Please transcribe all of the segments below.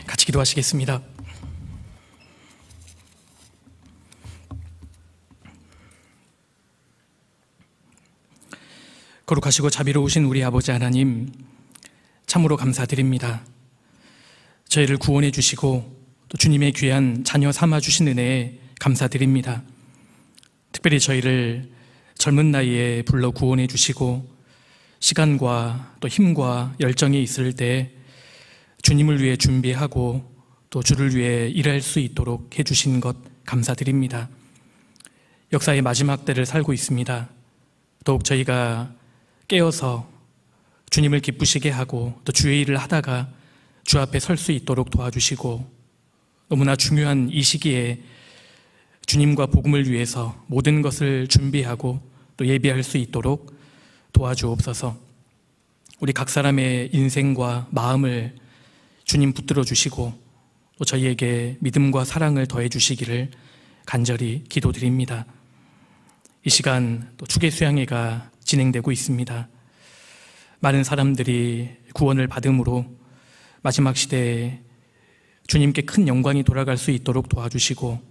같이 기도하시겠습니다. 거룩하시고 자비로우신 우리 아버지 하나님, 참으로 감사드립니다. 저희를 구원해 주시고 또 주님의 귀한 자녀 삼아 주신 은혜에 감사드립니다. 특별히 저희를 젊은 나이에 불러 구원해 주시고 시간과 또 힘과 열정이 있을 때 주님을 위해 준비하고 또 주를 위해 일할 수 있도록 해주신 것 감사드립니다. 역사의 마지막 때를 살고 있습니다. 더욱 저희가 깨어서 주님을 기쁘시게 하고 또 주의 일을 하다가 주 앞에 설 수 있도록 도와주시고, 너무나 중요한 이 시기에 주님과 복음을 위해서 모든 것을 준비하고 또 예비할 수 있도록 도와주옵소서. 우리 각 사람의 인생과 마음을 주님 붙들어 주시고 또 저희에게 믿음과 사랑을 더해 주시기를 간절히 기도드립니다. 이 시간 또 추계 수양회가 진행되고 있습니다. 많은 사람들이 구원을 받음으로 마지막 시대에 주님께 큰 영광이 돌아갈 수 있도록 도와주시고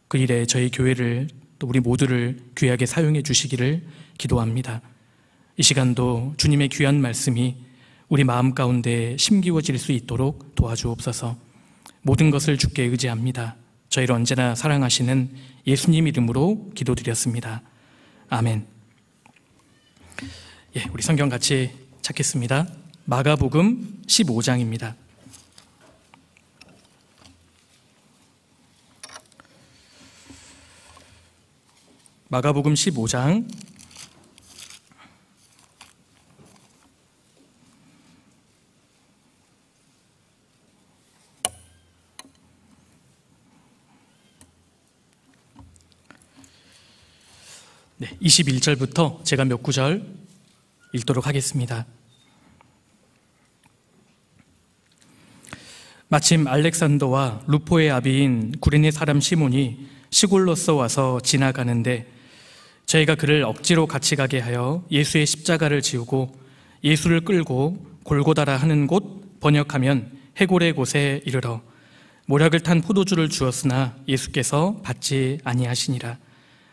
그 일에 저희 교회를 또 우리 모두를 귀하게 사용해 주시기를 기도합니다. 이 시간도 주님의 귀한 말씀이 우리 마음 가운데 심기워질 수 있도록 도와주옵소서. 모든 것을 주께 의지합니다. 저희를 언제나 사랑하시는 예수님 이름으로 기도드렸습니다. 아멘. 우리 성경 같이 찾겠습니다. 마가복음 15장입니다. 마가복음 15장 21절부터 제가 몇 구절 읽도록 하겠습니다. 마침 알렉산더와 루포의 아비인 구레네 사람 시몬이 시골로서 와서 지나가는데 저희가 그를 억지로 같이 가게 하여 예수의 십자가를 지우고 예수를 끌고 골고다라 하는 곳, 번역하면 해골의 곳에 이르러 모략을 탄 포도주를 주었으나 예수께서 받지 아니하시니라.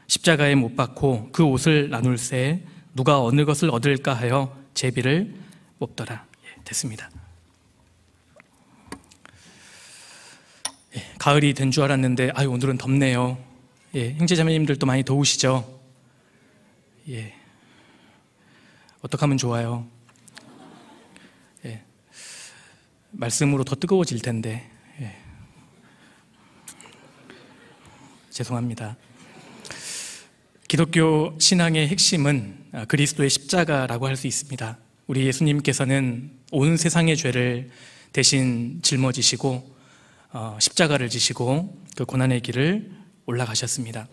십자가에 못 박고 그 옷을 나눌새 누가 어느 것을 얻을까 하여 제비를 뽑더라. 됐습니다. 가을이 된 줄 알았는데 오늘은 덥네요. 형제자매님들도 많이 더우시죠? 어떻게 하면 좋아요? 말씀으로 더 뜨거워질 텐데 죄송합니다. 기독교 신앙의 핵심은 그리스도의 십자가라고 할 수 있습니다. 우리 예수님께서는 온 세상의 죄를 대신 짊어지시고 십자가를 지시고 그 고난의 길을 올라가셨습니다.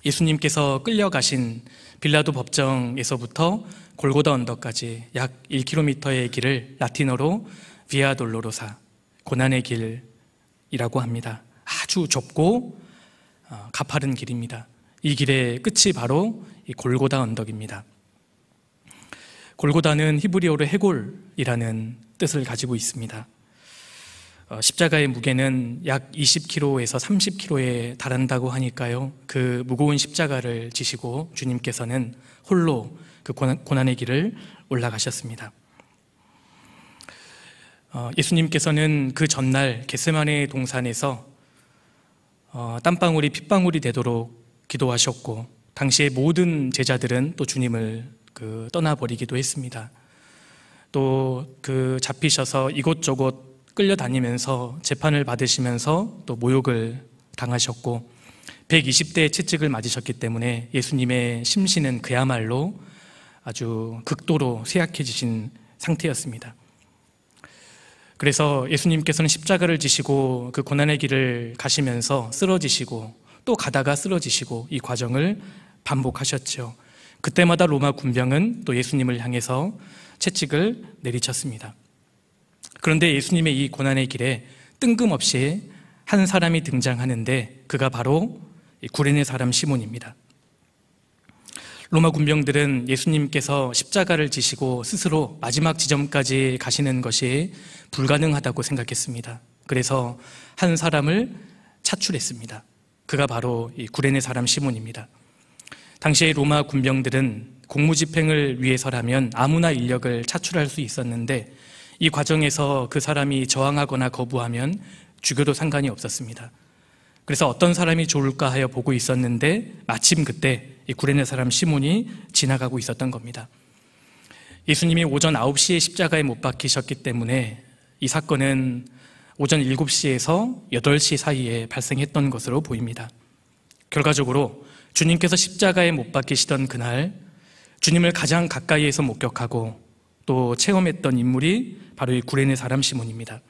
예수님께서 끌려가신 빌라도 법정에서부터 골고다 언덕까지 약 1km의 길을 라틴어로 비아 돌로로사, 고난의 길이라고 합니다. 아주 좁고 가파른 길입니다. 이 길의 끝이 바로 이 골고다 언덕입니다. 골고다는 히브리어로 해골이라는 뜻을 가지고 있습니다. 십자가의 무게는 약 20kg에서 30kg에 달한다고 하니까요, 그 무거운 십자가를 지시고 주님께서는 홀로 그 고난의 길을 올라가셨습니다. 예수님께서는 그 전날 겟세마네 동산에서 땀방울이 핏방울이 되도록 기도하셨고 당시의 모든 제자들은 또 주님을 떠나버리기도 했습니다. 또 잡히셔서 이곳저곳 끌려다니면서 재판을 받으시면서 또 모욕을 당하셨고 120대의 채찍을 맞으셨기 때문에 예수님의 심신은 그야말로 아주 극도로 쇠약해지신 상태였습니다. 그래서 예수님께서는 십자가를 지시고 그 고난의 길을 가시면서 쓰러지시고 또 가다가 쓰러지시고 이 과정을 반복하셨죠. 그때마다 로마 군병은 또 예수님을 향해서 채찍을 내리쳤습니다. 그런데 예수님의 이 고난의 길에 뜬금없이 한 사람이 등장하는데 그가 바로 구레네 사람 시몬입니다. 로마 군병들은 예수님께서 십자가를 지시고 스스로 마지막 지점까지 가시는 것이 불가능하다고 생각했습니다. 그래서 한 사람을 차출했습니다. 그가 바로 이 구레네 사람 시몬입니다. 당시의 로마 군병들은 공무집행을 위해서라면 아무나 인력을 차출할 수 있었는데 이 과정에서 그 사람이 저항하거나 거부하면 죽여도 상관이 없었습니다. 그래서 어떤 사람이 좋을까 하여 보고 있었는데 마침 그때 이 구레네 사람 시몬이 지나가고 있었던 겁니다. 예수님이 오전 9시에 십자가에 못 박히셨기 때문에 이 사건은 오전 7시에서 8시 사이에 발생했던 것으로 보입니다. 결과적으로 주님께서 십자가에 못 박히시던 그날 주님을 가장 가까이에서 목격하고 또 체험했던 인물이 바로 이 구레네 사람 시몬입니다.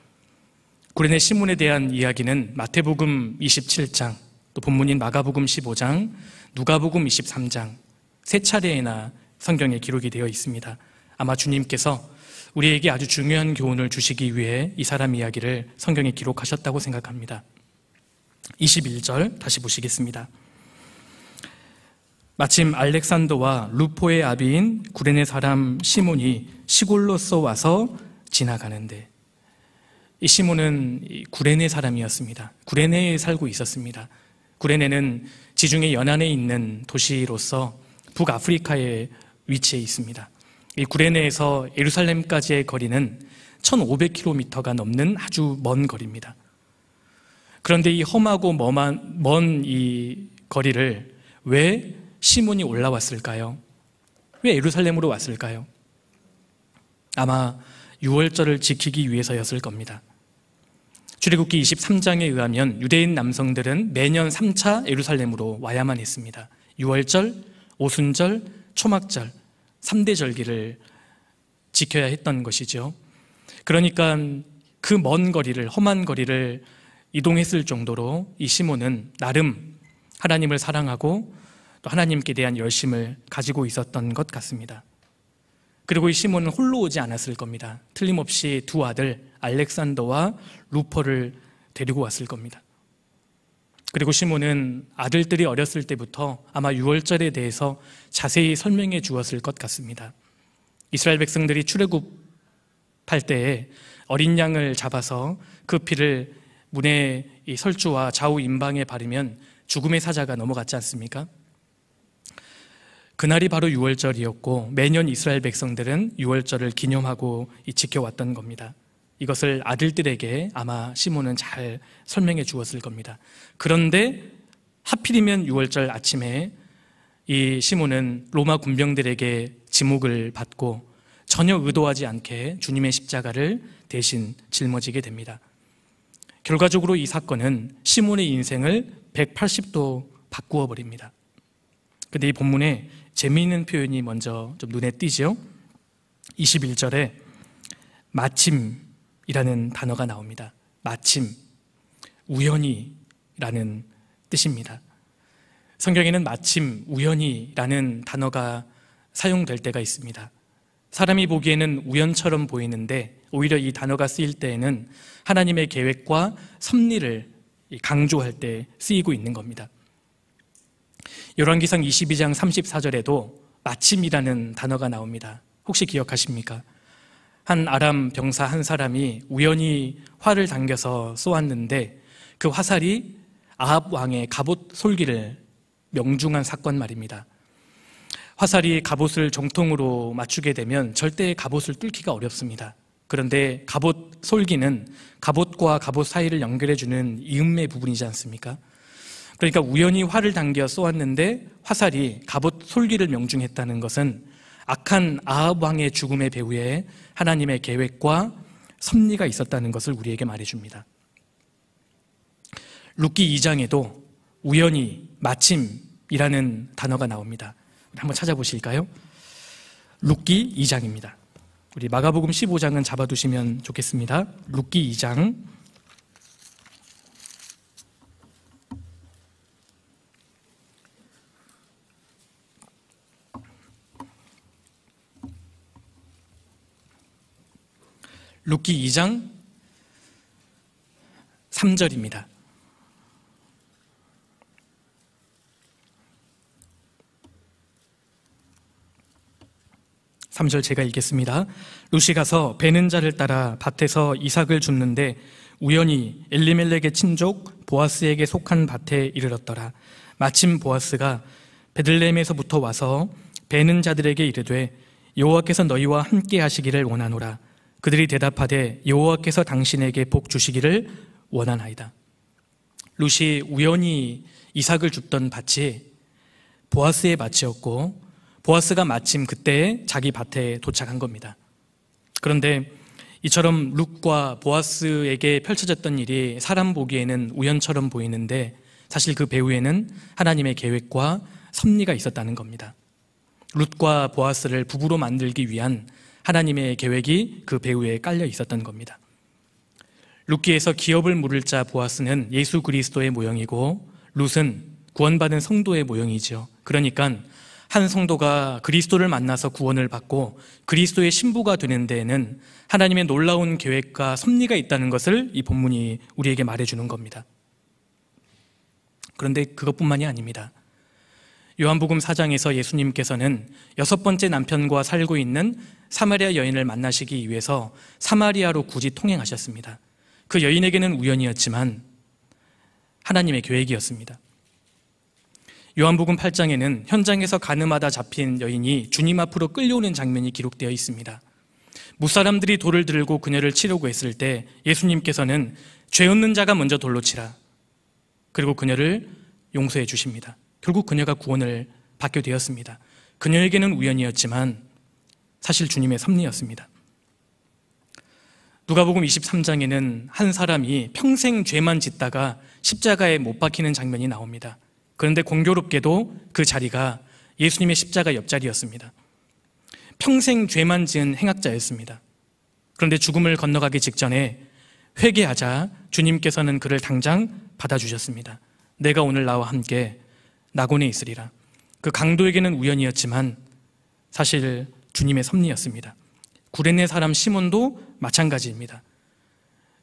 구레네 시몬에 대한 이야기는 마태복음 27장, 또 본문인 마가복음 15장, 누가복음 23장 세 차례나 성경에 기록이 되어 있습니다. 아마 주님께서 우리에게 아주 중요한 교훈을 주시기 위해 이 사람 이야기를 성경에 기록하셨다고 생각합니다. 21절 다시 보시겠습니다. 마침 알렉산더와 루포의 아비인 구레네 사람 시몬이 시골로서 와서 지나가는데, 이 시몬은 구레네 사람이었습니다. 구레네에 살고 있었습니다. 구레네는 지중해 연안에 있는 도시로서 북아프리카에 위치해 있습니다. 이 구레네에서 예루살렘까지의 거리는 1500km가 넘는 아주 먼 거리입니다. 그런데 이 험하고 먼 이 거리를 왜 시몬이 올라왔을까요? 왜 예루살렘으로 왔을까요? 아마 유월절을 지키기 위해서였을 겁니다. 출애굽기 23장에 의하면 유대인 남성들은 매년 3차 예루살렘으로 와야만 했습니다. 유월절, 오순절, 초막절 3대 절기를 지켜야 했던 것이죠. 그러니까 그 먼 거리를, 험한 거리를 이동했을 정도로 이 시몬은 나름 하나님을 사랑하고 또 하나님께 대한 열심을 가지고 있었던 것 같습니다. 그리고 이 시몬은 홀로 오지 않았을 겁니다. 틀림없이 두 아들 알렉산더와 루퍼를 데리고 왔을 겁니다. 그리고 시몬은 아들들이 어렸을 때부터 아마 유월절에 대해서 자세히 설명해 주었을 것 같습니다. 이스라엘 백성들이 출애굽할 때에 어린 양을 잡아서 그 피를 문의 이 설주와 좌우 임방에 바르면 죽음의 사자가 넘어갔지 않습니까? 그날이 바로 유월절이었고 매년 이스라엘 백성들은 유월절을 기념하고 지켜왔던 겁니다. 이것을 아들들에게 아마 시몬은 잘 설명해 주었을 겁니다. 그런데 하필이면 유월절 아침에 이 시몬은 로마 군병들에게 지목을 받고 전혀 의도하지 않게 주님의 십자가를 대신 짊어지게 됩니다. 결과적으로 이 사건은 시몬의 인생을 180도 바꾸어 버립니다. 그런데 이 본문에 재미있는 표현이 먼저 좀 눈에 띄죠. 21절에 마침이라는 단어가 나옵니다. 마침, 우연히라는 뜻입니다. 성경에는 마침, 우연히라는 단어가 사용될 때가 있습니다. 사람이 보기에는 우연처럼 보이는데 오히려 이 단어가 쓰일 때에는 하나님의 계획과 섭리를 강조할 때 쓰이고 있는 겁니다. 열왕기상 22장 34절에도 마침이라는 단어가 나옵니다. 혹시 기억하십니까? 한 아람 병사 한 사람이 우연히 활을 당겨서 쏘았는데 그 화살이 아합 왕의 갑옷 솔기를 명중한 사건 말입니다. 화살이 갑옷을 정통으로 맞추게 되면 절대 갑옷을 뚫기가 어렵습니다. 그런데 갑옷 솔기는 갑옷과 갑옷 사이를 연결해주는 이음매 부분이지 않습니까? 그러니까 우연히 활을 당겨 쏘았는데 화살이 갑옷 솔기를 명중했다는 것은 악한 아합 왕의 죽음의 배후에 하나님의 계획과 섭리가 있었다는 것을 우리에게 말해줍니다. 룻기 2장에도 우연히, 마침이라는 단어가 나옵니다. 한번 찾아보실까요? 룻기 2장입니다. 우리 마가복음 15장은 잡아두시면 좋겠습니다. 룻기 2장 룻기 2장 3절입니다. 3절 제가 읽겠습니다. 룻이 가서 베는 자를 따라 밭에서 이삭을 줍는데 우연히 엘리멜렉의 친족 보아스에게 속한 밭에 이르렀더라. 마침 보아스가 베들레헴에서부터 와서 베는 자들에게 이르되 여호와께서 너희와 함께 하시기를 원하노라. 그들이 대답하되 여호와께서 당신에게 복 주시기를 원하나이다. 룻이 우연히 이삭을 줍던 밭이 보아스의 밭이었고 보아스가 마침 그때 자기 밭에 도착한 겁니다. 그런데 이처럼 룻과 보아스에게 펼쳐졌던 일이 사람 보기에는 우연처럼 보이는데 사실 그 배후에는 하나님의 계획과 섭리가 있었다는 겁니다. 룻과 보아스를 부부로 만들기 위한 하나님의 계획이 그 배후에 깔려 있었던 겁니다. 룻기에서 기업을 물을 자 보아스는 예수 그리스도의 모형이고 룻은 구원받은 성도의 모형이죠. 그러니까 한 성도가 그리스도를 만나서 구원을 받고 그리스도의 신부가 되는 데에는 하나님의 놀라운 계획과 섭리가 있다는 것을 이 본문이 우리에게 말해주는 겁니다. 그런데 그것뿐만이 아닙니다. 요한복음 4장에서 예수님께서는 6번째 남편과 살고 있는 사마리아 여인을 만나시기 위해서 사마리아로 굳이 통행하셨습니다. 그 여인에게는 우연이었지만 하나님의 계획이었습니다. 요한복음 8장에는 현장에서 가늠하다 잡힌 여인이 주님 앞으로 끌려오는 장면이 기록되어 있습니다. 무사람들이 돌을 들고 그녀를 치려고 했을 때 예수님께서는 죄 없는 자가 먼저 돌로 치라. 그리고 그녀를 용서해 주십니다. 결국 그녀가 구원을 받게 되었습니다. 그녀에게는 우연이었지만 사실 주님의 섭리였습니다. 누가복음 23장에는 한 사람이 평생 죄만 짓다가 십자가에 못 박히는 장면이 나옵니다. 그런데 공교롭게도 그 자리가 예수님의 십자가 옆자리였습니다. 평생 죄만 지은 행악자였습니다. 그런데 죽음을 건너가기 직전에 회개하자 주님께서는 그를 당장 받아주셨습니다. 내가 오늘 나와 함께 낙원에 있으리라. 그 강도에게는 우연이었지만 사실 주님의 섭리였습니다. 구레네 사람 시몬도 마찬가지입니다.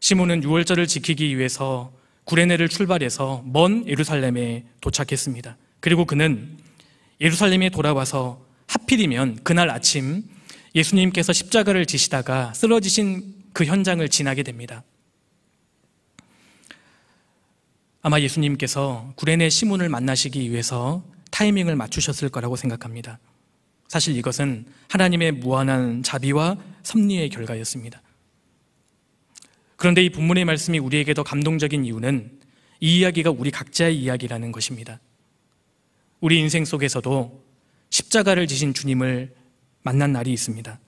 시몬은 유월절을 지키기 위해서 구레네를 출발해서 먼 예루살렘에 도착했습니다. 그리고 그는 예루살렘에 돌아와서 하필이면 그날 아침 예수님께서 십자가를 지시다가 쓰러지신 그 현장을 지나게 됩니다. 아마 예수님께서 구레네 시몬을 만나시기 위해서 타이밍을 맞추셨을 거라고 생각합니다. 사실 이것은 하나님의 무한한 자비와 섭리의 결과였습니다. 그런데 이 본문의 말씀이 우리에게 더 감동적인 이유는 이 이야기가 우리 각자의 이야기라는 것입니다. 우리 인생 속에서도 십자가를 지신 주님을 만난 날이 있습니다.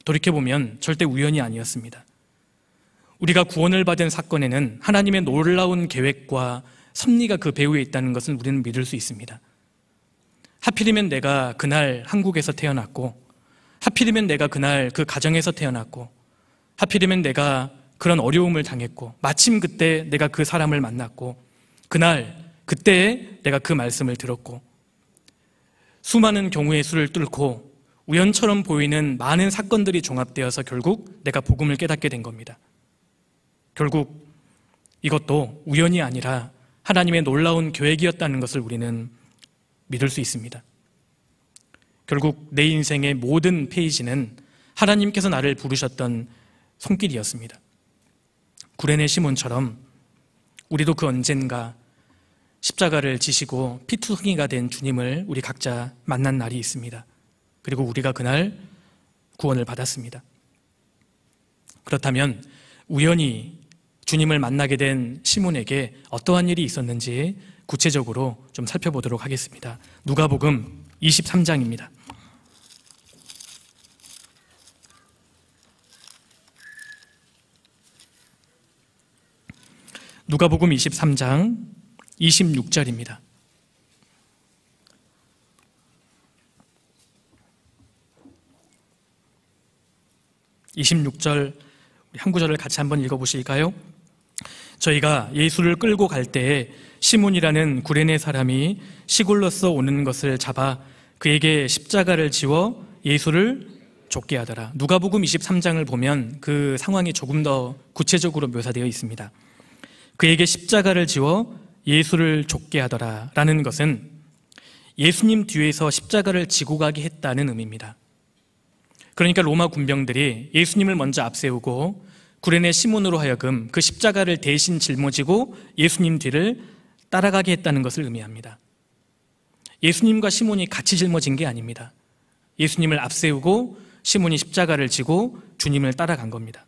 돌이켜보면 절대 우연이 아니었습니다. 우리가 구원을 받은 사건에는 하나님의 놀라운 계획과 섭리가 그 배후에 있다는 것을 우리는 믿을 수 있습니다. 하필이면 내가 그날 한국에서 태어났고, 하필이면 내가 그날 그 가정에서 태어났고, 하필이면 내가 그런 어려움을 당했고, 마침 그때 내가 그 사람을 만났고, 그때에 내가 그 말씀을 들었고, 수많은 경우의 수를 뚫고 우연처럼 보이는 많은 사건들이 종합되어서 결국 내가 복음을 깨닫게 된 겁니다. 결국 이것도 우연이 아니라 하나님의 놀라운 계획이었다는 것을 우리는 믿을 수 있습니다. 결국 내 인생의 모든 페이지는 하나님께서 나를 부르셨던 손길이었습니다. 구레네 시몬처럼 우리도 그 언젠가 십자가를 지시고 피투성이가 된 주님을 우리 각자 만난 날이 있습니다. 그리고 우리가 그날 구원을 받았습니다. 그렇다면 우연히 주님을 만나게 된 시몬에게 어떠한 일이 있었는지 구체적으로 좀 살펴보도록 하겠습니다. 누가복음 23장입니다. 누가복음 23장 26절입니다. 26절 한 구절을 같이 한번 읽어보실까요? 저희가 예수를 끌고 갈 때에 시몬이라는 구레네 사람이 시골로서 오는 것을 잡아 그에게 십자가를 지워 예수를 족게 하더라. 누가복음 23장을 보면 그 상황이 조금 더 구체적으로 묘사되어 있습니다. 그에게 십자가를 지워 예수를 족게 하더라 라는 것은 예수님 뒤에서 십자가를 지고 가게 했다는 의미입니다. 그러니까 로마 군병들이 예수님을 먼저 앞세우고 구레네 시몬으로 하여금 그 십자가를 대신 짊어지고 예수님 뒤를 따라가게 했다는 것을 의미합니다. 예수님과 시몬이 같이 짊어진 게 아닙니다. 예수님을 앞세우고 시몬이 십자가를 지고 주님을 따라간 겁니다.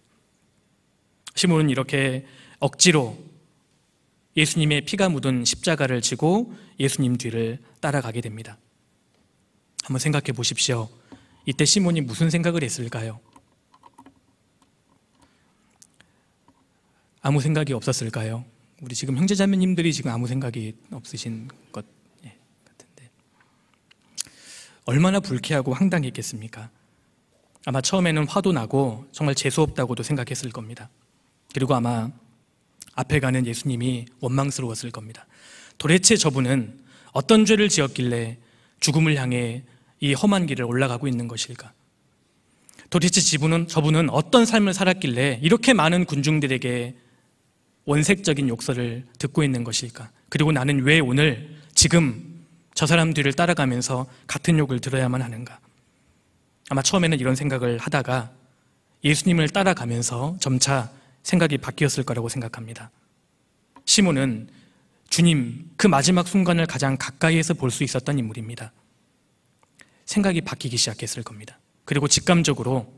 시몬은 이렇게 억지로 예수님의 피가 묻은 십자가를 지고 예수님 뒤를 따라가게 됩니다. 한번 생각해 보십시오. 이때 시몬이 무슨 생각을 했을까요? 아무 생각이 없었을까요? 우리 지금 형제자매님들이 지금 아무 생각이 없으신 것 같은데 얼마나 불쾌하고 황당했겠습니까? 아마 처음에는 화도 나고 정말 재수없다고도 생각했을 겁니다. 그리고 아마 앞에 가는 예수님이 원망스러웠을 겁니다. 도대체 저분은 어떤 죄를 지었길래 죽음을 향해 이 험한 길을 올라가고 있는 것일까? 도대체 저분은 어떤 삶을 살았길래 이렇게 많은 군중들에게 원색적인 욕설을 듣고 있는 것일까? 그리고 나는 왜 오늘 지금 저 사람 뒤를 따라가면서 같은 욕을 들어야만 하는가? 아마 처음에는 이런 생각을 하다가 예수님을 따라가면서 점차 생각이 바뀌었을 거라고 생각합니다. 시몬은 주님 그 마지막 순간을 가장 가까이에서 볼 수 있었던 인물입니다. 생각이 바뀌기 시작했을 겁니다. 그리고 직감적으로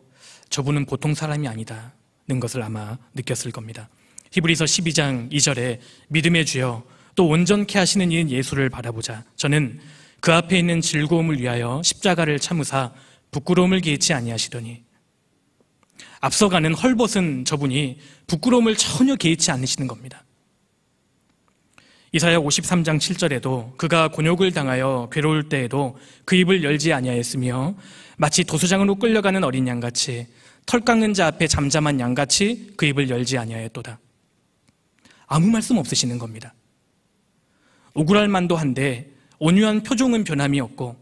저분은 보통 사람이 아니다는 것을 아마 느꼈을 겁니다. 히브리서 12장 2절에 믿음의 주여 또 온전케 하시는 이인 예수를 바라보자. 저는 그 앞에 있는 즐거움을 위하여 십자가를 참으사 부끄러움을 개의치 아니하시더니. 앞서가는 헐벗은 저분이 부끄러움을 전혀 개의치 않으시는 겁니다. 이사야 53장 7절에도 그가 곤욕을 당하여 괴로울 때에도 그 입을 열지 아니하였으며 마치 도수장으로 끌려가는 어린 양같이 털 깎는 자 앞에 잠잠한 양같이 그 입을 열지 아니하였도다. 아무 말씀 없으시는 겁니다. 억울할 만도 한데 온유한 표정은 변함이 없고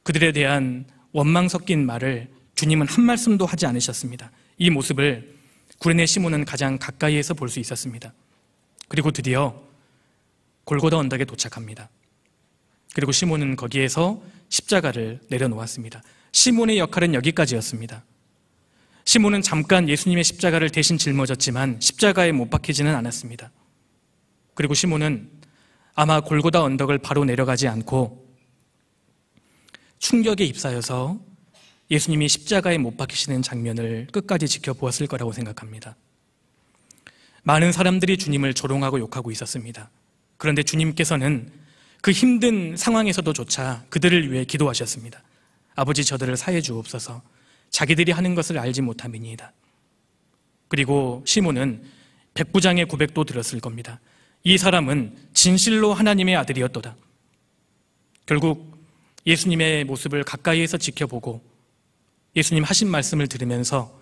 그들에 대한 원망 섞인 말을 주님은 한 말씀도 하지 않으셨습니다. 이 모습을 구레네 시몬은 가장 가까이에서 볼 수 있었습니다. 그리고 드디어 골고다 언덕에 도착합니다. 그리고 시몬은 거기에서 십자가를 내려놓았습니다. 시몬의 역할은 여기까지였습니다. 시몬은 잠깐 예수님의 십자가를 대신 짊어졌지만 십자가에 못 박히지는 않았습니다. 그리고 시몬은 아마 골고다 언덕을 바로 내려가지 않고 충격에 휩싸여서 예수님이 십자가에 못 박히시는 장면을 끝까지 지켜보았을 거라고 생각합니다. 많은 사람들이 주님을 조롱하고 욕하고 있었습니다. 그런데 주님께서는 그 힘든 상황에서도조차 그들을 위해 기도하셨습니다. 아버지 저들을 사해 주옵소서. 자기들이 하는 것을 알지 못함이니이다. 그리고 시몬은 백부장의 고백도 들었을 겁니다. 이 사람은 진실로 하나님의 아들이었도다. 결국 예수님의 모습을 가까이에서 지켜보고 예수님 하신 말씀을 들으면서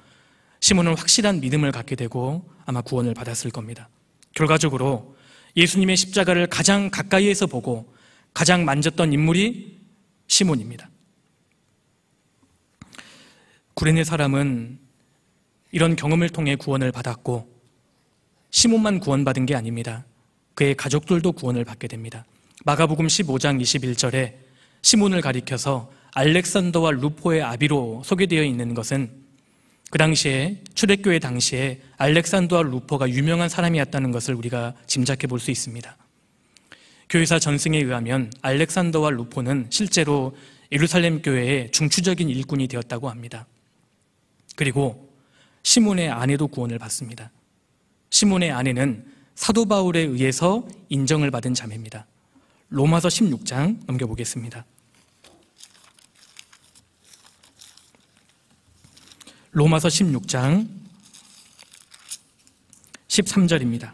시몬은 확실한 믿음을 갖게 되고 아마 구원을 받았을 겁니다. 결과적으로 예수님의 십자가를 가장 가까이에서 보고 가장 만졌던 인물이 시몬입니다. 구레네 사람은 이런 경험을 통해 구원을 받았고 시몬만 구원받은 게 아닙니다. 그의 가족들도 구원을 받게 됩니다. 마가복음 15장 21절에 시몬을 가리켜서 알렉산더와 루포의 아비로 소개되어 있는 것은 그 당시에 초대교회 당시에 알렉산더와 루포가 유명한 사람이었다는 것을 우리가 짐작해 볼 수 있습니다. 교회사 전승에 의하면 알렉산더와 루포는 실제로 예루살렘 교회의 중추적인 일꾼이 되었다고 합니다. 그리고 시몬의 아내도 구원을 받습니다. 시몬의 아내는 사도 바울에 의해서 인정을 받은 자매입니다. 로마서 16장 넘겨보겠습니다. 로마서 16장 13절입니다.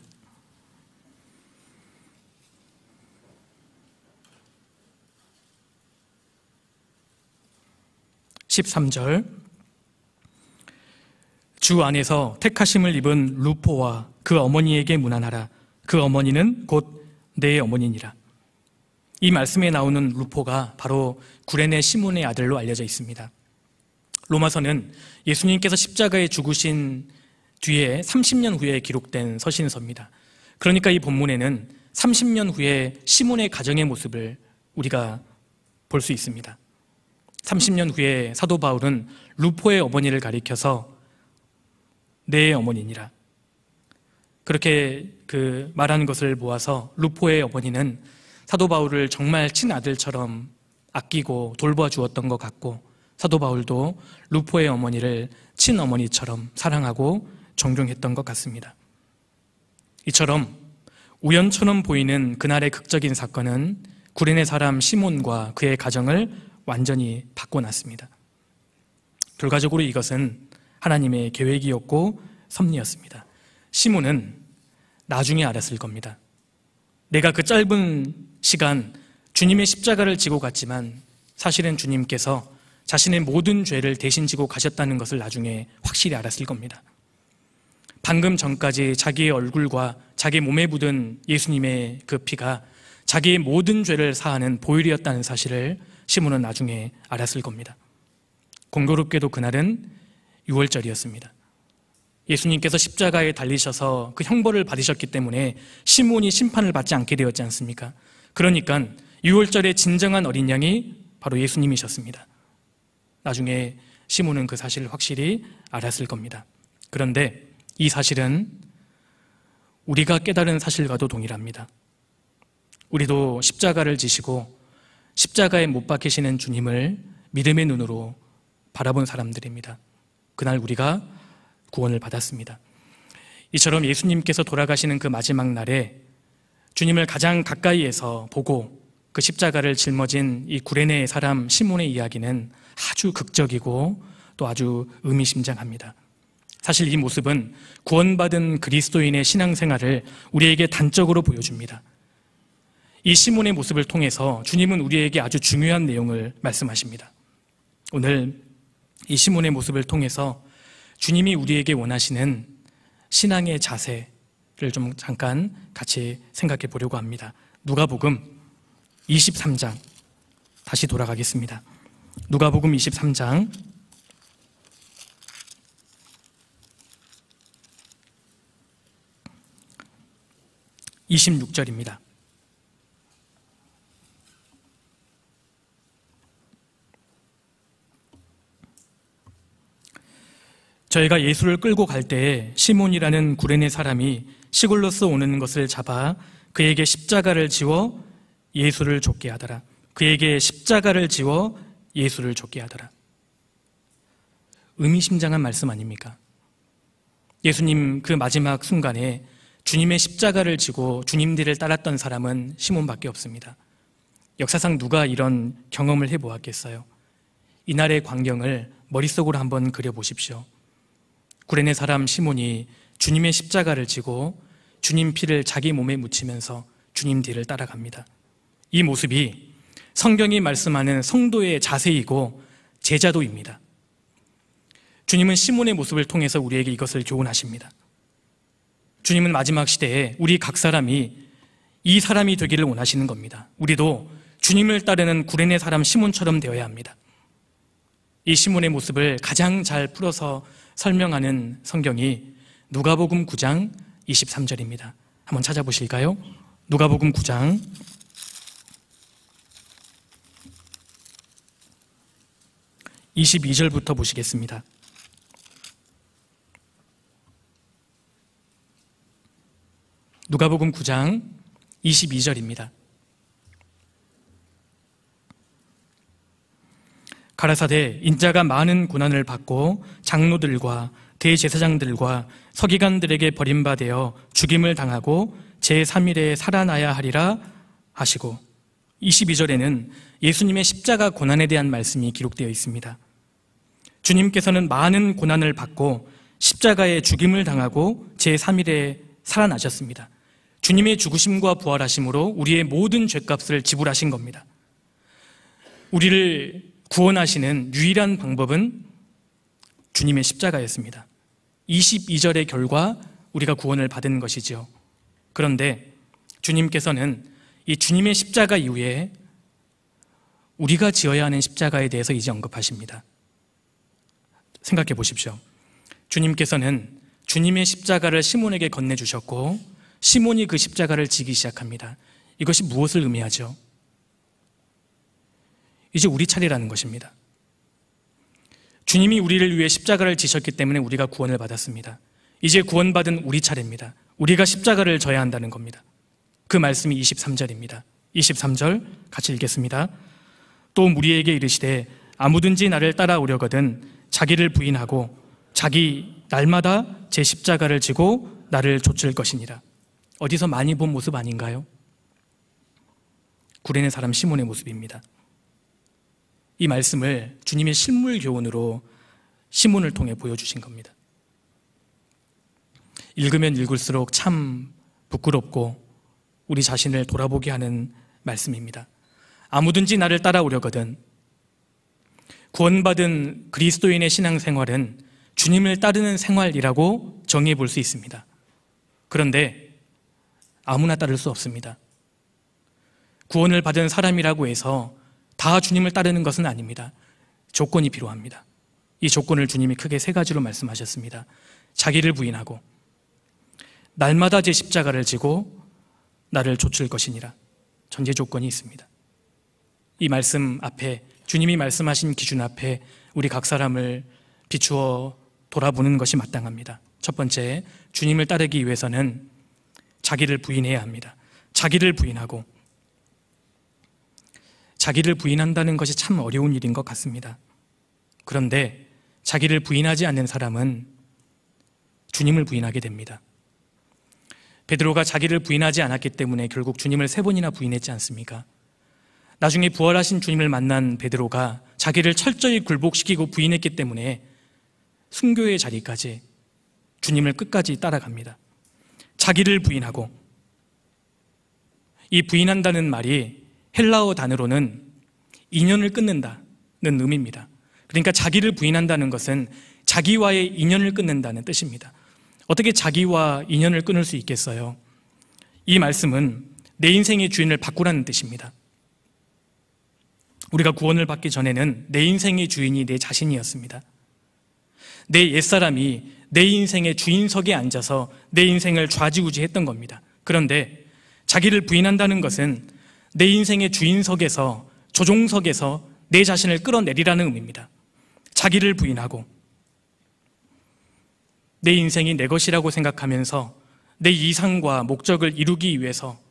주 안에서 택하심을 입은 루포와 그 어머니에게 문안하라. 그 어머니는 곧 내 어머니니라. 이 말씀에 나오는 루포가 바로 구레네 시몬의 아들로 알려져 있습니다. 로마서는 예수님께서 십자가에 죽으신 뒤에 30년 후에 기록된 서신서입니다. 그러니까 이 본문에는 30년 후에 시몬의 가정의 모습을 우리가 볼 수 있습니다. 30년 후에 사도 바울은 루포의 어머니를 가리켜서 내 어머니니라, 그렇게 말하는 것을 모아서 루포의 어머니는 사도 바울을 정말 친아들처럼 아끼고 돌봐 주었던 것 같고, 사도 바울도 루포의 어머니를 친어머니처럼 사랑하고 존경했던 것 같습니다. 이처럼 우연처럼 보이는 그날의 극적인 사건은 구레네 사람 시몬과 그의 가정을 완전히 바꿔놨습니다. 결과적으로 이것은 하나님의 계획이었고 섭리였습니다. 시몬은 나중에 알았을 겁니다. 내가 그 짧은 시간 주님의 십자가를 지고 갔지만 사실은 주님께서 자신의 모든 죄를 대신 지고 가셨다는 것을 나중에 확실히 알았을 겁니다. 방금 전까지 자기의 얼굴과 자기 몸에 묻은 예수님의 그 피가 자기의 모든 죄를 사하는 보혈이었다는 사실을 시몬은 나중에 알았을 겁니다. 공교롭게도 그날은 유월절이었습니다. 예수님께서 십자가에 달리셔서 그 형벌을 받으셨기 때문에 시몬이 심판을 받지 않게 되었지 않습니까? 그러니까 유월절의 진정한 어린 양이 바로 예수님이셨습니다. 나중에 시몬은 그 사실을 확실히 알았을 겁니다. 그런데 이 사실은 우리가 깨달은 사실과도 동일합니다. 우리도 십자가를 지시고 십자가에 못 박히시는 주님을 믿음의 눈으로 바라본 사람들입니다. 그날 우리가 구원을 받았습니다. 이처럼 예수님께서 돌아가시는 그 마지막 날에 주님을 가장 가까이에서 보고 그 십자가를 짊어진 이 구레네 사람 시몬의 이야기는 아주 극적이고 또 아주 의미심장합니다. 사실 이 모습은 구원받은 그리스도인의 신앙생활을 우리에게 단적으로 보여줍니다. 이 시몬의 모습을 통해서 주님은 우리에게 아주 중요한 내용을 말씀하십니다. 오늘 이 시몬의 모습을 통해서 주님이 우리에게 원하시는 신앙의 자세를 좀 잠깐 같이 생각해 보려고 합니다. 누가복음 23장 다시 돌아가겠습니다. 누가복음 23장 26절입니다. 저희가 예수를 끌고 갈 때에 시몬이라는 구레네 사람이 시골로서 오는 것을 잡아 그에게 십자가를 지워 예수를 좇게 하더라. 그에게 십자가를 지워 예수를 좇게 하더라. 의미심장한 말씀 아닙니까? 예수님 그 마지막 순간에 주님의 십자가를 지고 주님 뒤를 따랐던 사람은 시몬밖에 없습니다. 역사상 누가 이런 경험을 해보았겠어요? 이날의 광경을 머릿속으로 한번 그려보십시오. 구레네 사람 시몬이 주님의 십자가를 지고 주님 피를 자기 몸에 묻히면서 주님 뒤를 따라갑니다. 이 모습이 성경이 말씀하는 성도의 자세이고 제자도입니다. 주님은 시몬의 모습을 통해서 우리에게 이것을 교훈하십니다. 주님은 마지막 시대에 우리 각 사람이 이 사람이 되기를 원하시는 겁니다. 우리도 주님을 따르는 구레네 사람 시몬처럼 되어야 합니다. 이 시몬의 모습을 가장 잘 풀어서 설명하는 성경이 누가복음 9장 23절입니다. 한번 찾아보실까요? 누가복음 9장 22절부터 보시겠습니다. 누가복음 9장 22절입니다. 가라사대 인자가 많은 고난을 받고 장로들과 대제사장들과 서기관들에게 버림받아 죽임을 당하고 제3일에 살아나야 하리라 하시고, 22절에는 예수님의 십자가 고난에 대한 말씀이 기록되어 있습니다. 주님께서는 많은 고난을 받고 십자가에 죽임을 당하고 제3일에 살아나셨습니다. 주님의 죽으심과 부활하심으로 우리의 모든 죄값을 지불하신 겁니다. 우리를 구원하시는 유일한 방법은 주님의 십자가였습니다. 22절의 결과 우리가 구원을 받은 것이지요. 그런데 주님께서는 이 주님의 십자가 이후에 우리가 지어야 하는 십자가에 대해서 이제 언급하십니다. 생각해 보십시오. 주님께서는 주님의 십자가를 시몬에게 건네주셨고 시몬이 그 십자가를 지기 시작합니다. 이것이 무엇을 의미하죠? 이제 우리 차례라는 것입니다. 주님이 우리를 위해 십자가를 지셨기 때문에 우리가 구원을 받았습니다. 이제 구원받은 우리 차례입니다. 우리가 십자가를 져야 한다는 겁니다. 그 말씀이 23절입니다. 23절 같이 읽겠습니다. 또 무리에게 이르시되 아무든지 나를 따라오려거든 자기를 부인하고 자기 날마다 제 십자가를 지고 나를 좇을 것이니라. 어디서 많이 본 모습 아닌가요? 구레네 사람 시몬의 모습입니다. 이 말씀을 주님의 실물 교훈으로 시몬을 통해 보여주신 겁니다. 읽으면 읽을수록 참 부끄럽고 우리 자신을 돌아보게 하는 말씀입니다. 아무든지 나를 따라오려거든. 구원받은 그리스도인의 신앙생활은 주님을 따르는 생활이라고 정의해 볼 수 있습니다. 그런데 아무나 따를 수 없습니다. 구원을 받은 사람이라고 해서 다 주님을 따르는 것은 아닙니다. 조건이 필요합니다. 이 조건을 주님이 크게 세 가지로 말씀하셨습니다. 자기를 부인하고 날마다 제 십자가를 지고 나를 좇을 것이니라. 전제 조건이 있습니다. 이 말씀 앞에, 주님이 말씀하신 기준 앞에 우리 각 사람을 비추어 돌아보는 것이 마땅합니다. 첫 번째, 주님을 따르기 위해서는 자기를 부인해야 합니다. 자기를 부인하고, 자기를 부인한다는 것이 참 어려운 일인 것 같습니다. 그런데 자기를 부인하지 않는 사람은 주님을 부인하게 됩니다. 베드로가 자기를 부인하지 않았기 때문에 결국 주님을 3번이나 부인했지 않습니까? 나중에 부활하신 주님을 만난 베드로가 자기를 철저히 굴복시키고 부인했기 때문에 순교의 자리까지 주님을 끝까지 따라갑니다. 자기를 부인하고, 이 부인한다는 말이 헬라어 단어로는 인연을 끊는다는 의미입니다. 그러니까 자기를 부인한다는 것은 자기와의 인연을 끊는다는 뜻입니다. 어떻게 자기와 인연을 끊을 수 있겠어요? 이 말씀은 내 인생의 주인을 바꾸라는 뜻입니다. 우리가 구원을 받기 전에는 내 인생의 주인이 내 자신이었습니다. 내 옛사람이 내 인생의 주인석에 앉아서 내 인생을 좌지우지했던 겁니다. 그런데 자기를 부인한다는 것은 내 인생의 주인석에서, 조종석에서 내 자신을 끌어내리라는 의미입니다. 자기를 부인하고 내 인생이 내 것이라고 생각하면서 내 이상과 목적을 이루기 위해서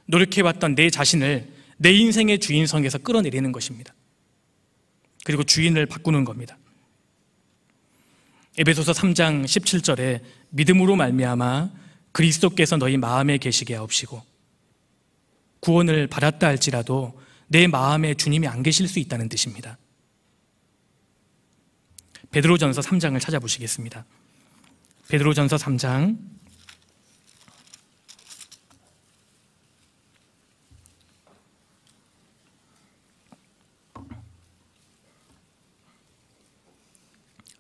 노력해왔던 내 자신을 내 인생의 주인석에서 끌어내리는 것입니다. 그리고 주인을 바꾸는 겁니다. 에베소서 3장 17절에 믿음으로 말미암아 그리스도께서 너희 마음에 계시게 하옵시고, 구원을 받았다 할지라도 내 마음에 주님이 안 계실 수 있다는 뜻입니다. 베드로전서 3장을 찾아보시겠습니다. 베드로전서 3장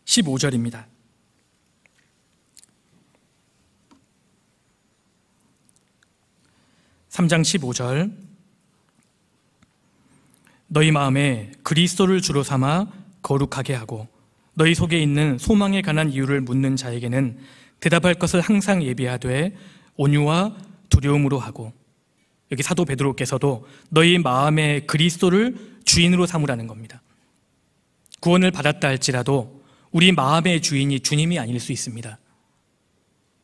15절입니다. (3장 15절) 너희 마음에 그리스도를 주로 삼아 거룩하게 하고 너희 속에 있는 소망에 관한 이유를 묻는 자에게는 대답할 것을 항상 예비하되 온유와 두려움으로 하고, 여기 사도 베드로께서도 너희 마음에 그리스도를 주인으로 삼으라는 겁니다. 구원을 받았다 할지라도 우리 마음의 주인이 주님이 아닐 수 있습니다.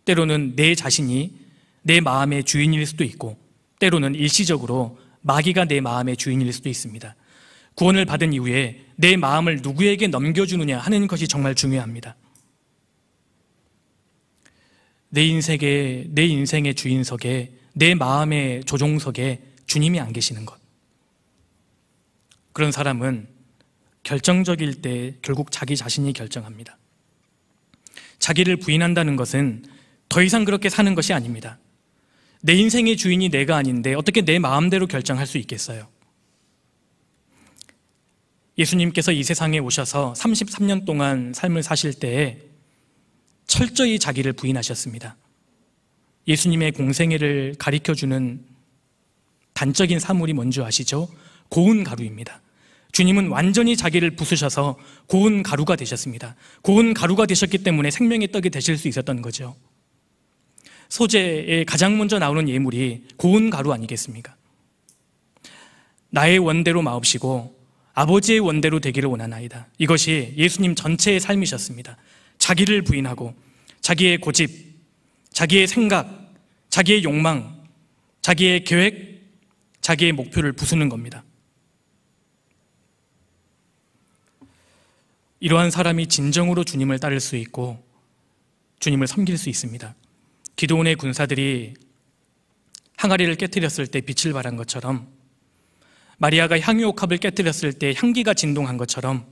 때로는 내 자신이 내 마음의 주인일 수도 있고, 때로는 일시적으로 마귀가 내 마음의 주인일 수도 있습니다. 구원을 받은 이후에 내 마음을 누구에게 넘겨주느냐 하는 것이 정말 중요합니다. 내 인생의 주인석에, 내 마음의 조종석에 주님이 안 계시는 것. 그런 사람은 결정적일 때 결국 자기 자신이 결정합니다. 자기를 부인한다는 것은 더 이상 그렇게 사는 것이 아닙니다. 내 인생의 주인이 내가 아닌데 어떻게 내 마음대로 결정할 수 있겠어요? 예수님께서 이 세상에 오셔서 33년 동안 삶을 사실 때에 철저히 자기를 부인하셨습니다. 예수님의 공생애를 가리켜주는 단적인 사물이 뭔지 아시죠? 고운 가루입니다. 주님은 완전히 자기를 부수셔서 고운 가루가 되셨습니다. 고운 가루가 되셨기 때문에 생명의 떡이 되실 수 있었던 거죠. 소재에 가장 먼저 나오는 예물이 고운 가루 아니겠습니까? 나의 원대로 마옵시고 아버지의 원대로 되기를 원하나이다. 이것이 예수님 전체의 삶이셨습니다. 자기를 부인하고 자기의 고집, 자기의 생각, 자기의 욕망, 자기의 계획, 자기의 목표를 부수는 겁니다. 이러한 사람이 진정으로 주님을 따를 수 있고 주님을 섬길 수 있습니다. 기드온의 군사들이 항아리를 깨뜨렸을 때 빛을 발한 것처럼, 마리아가 향유옥합을 깨뜨렸을 때 향기가 진동한 것처럼,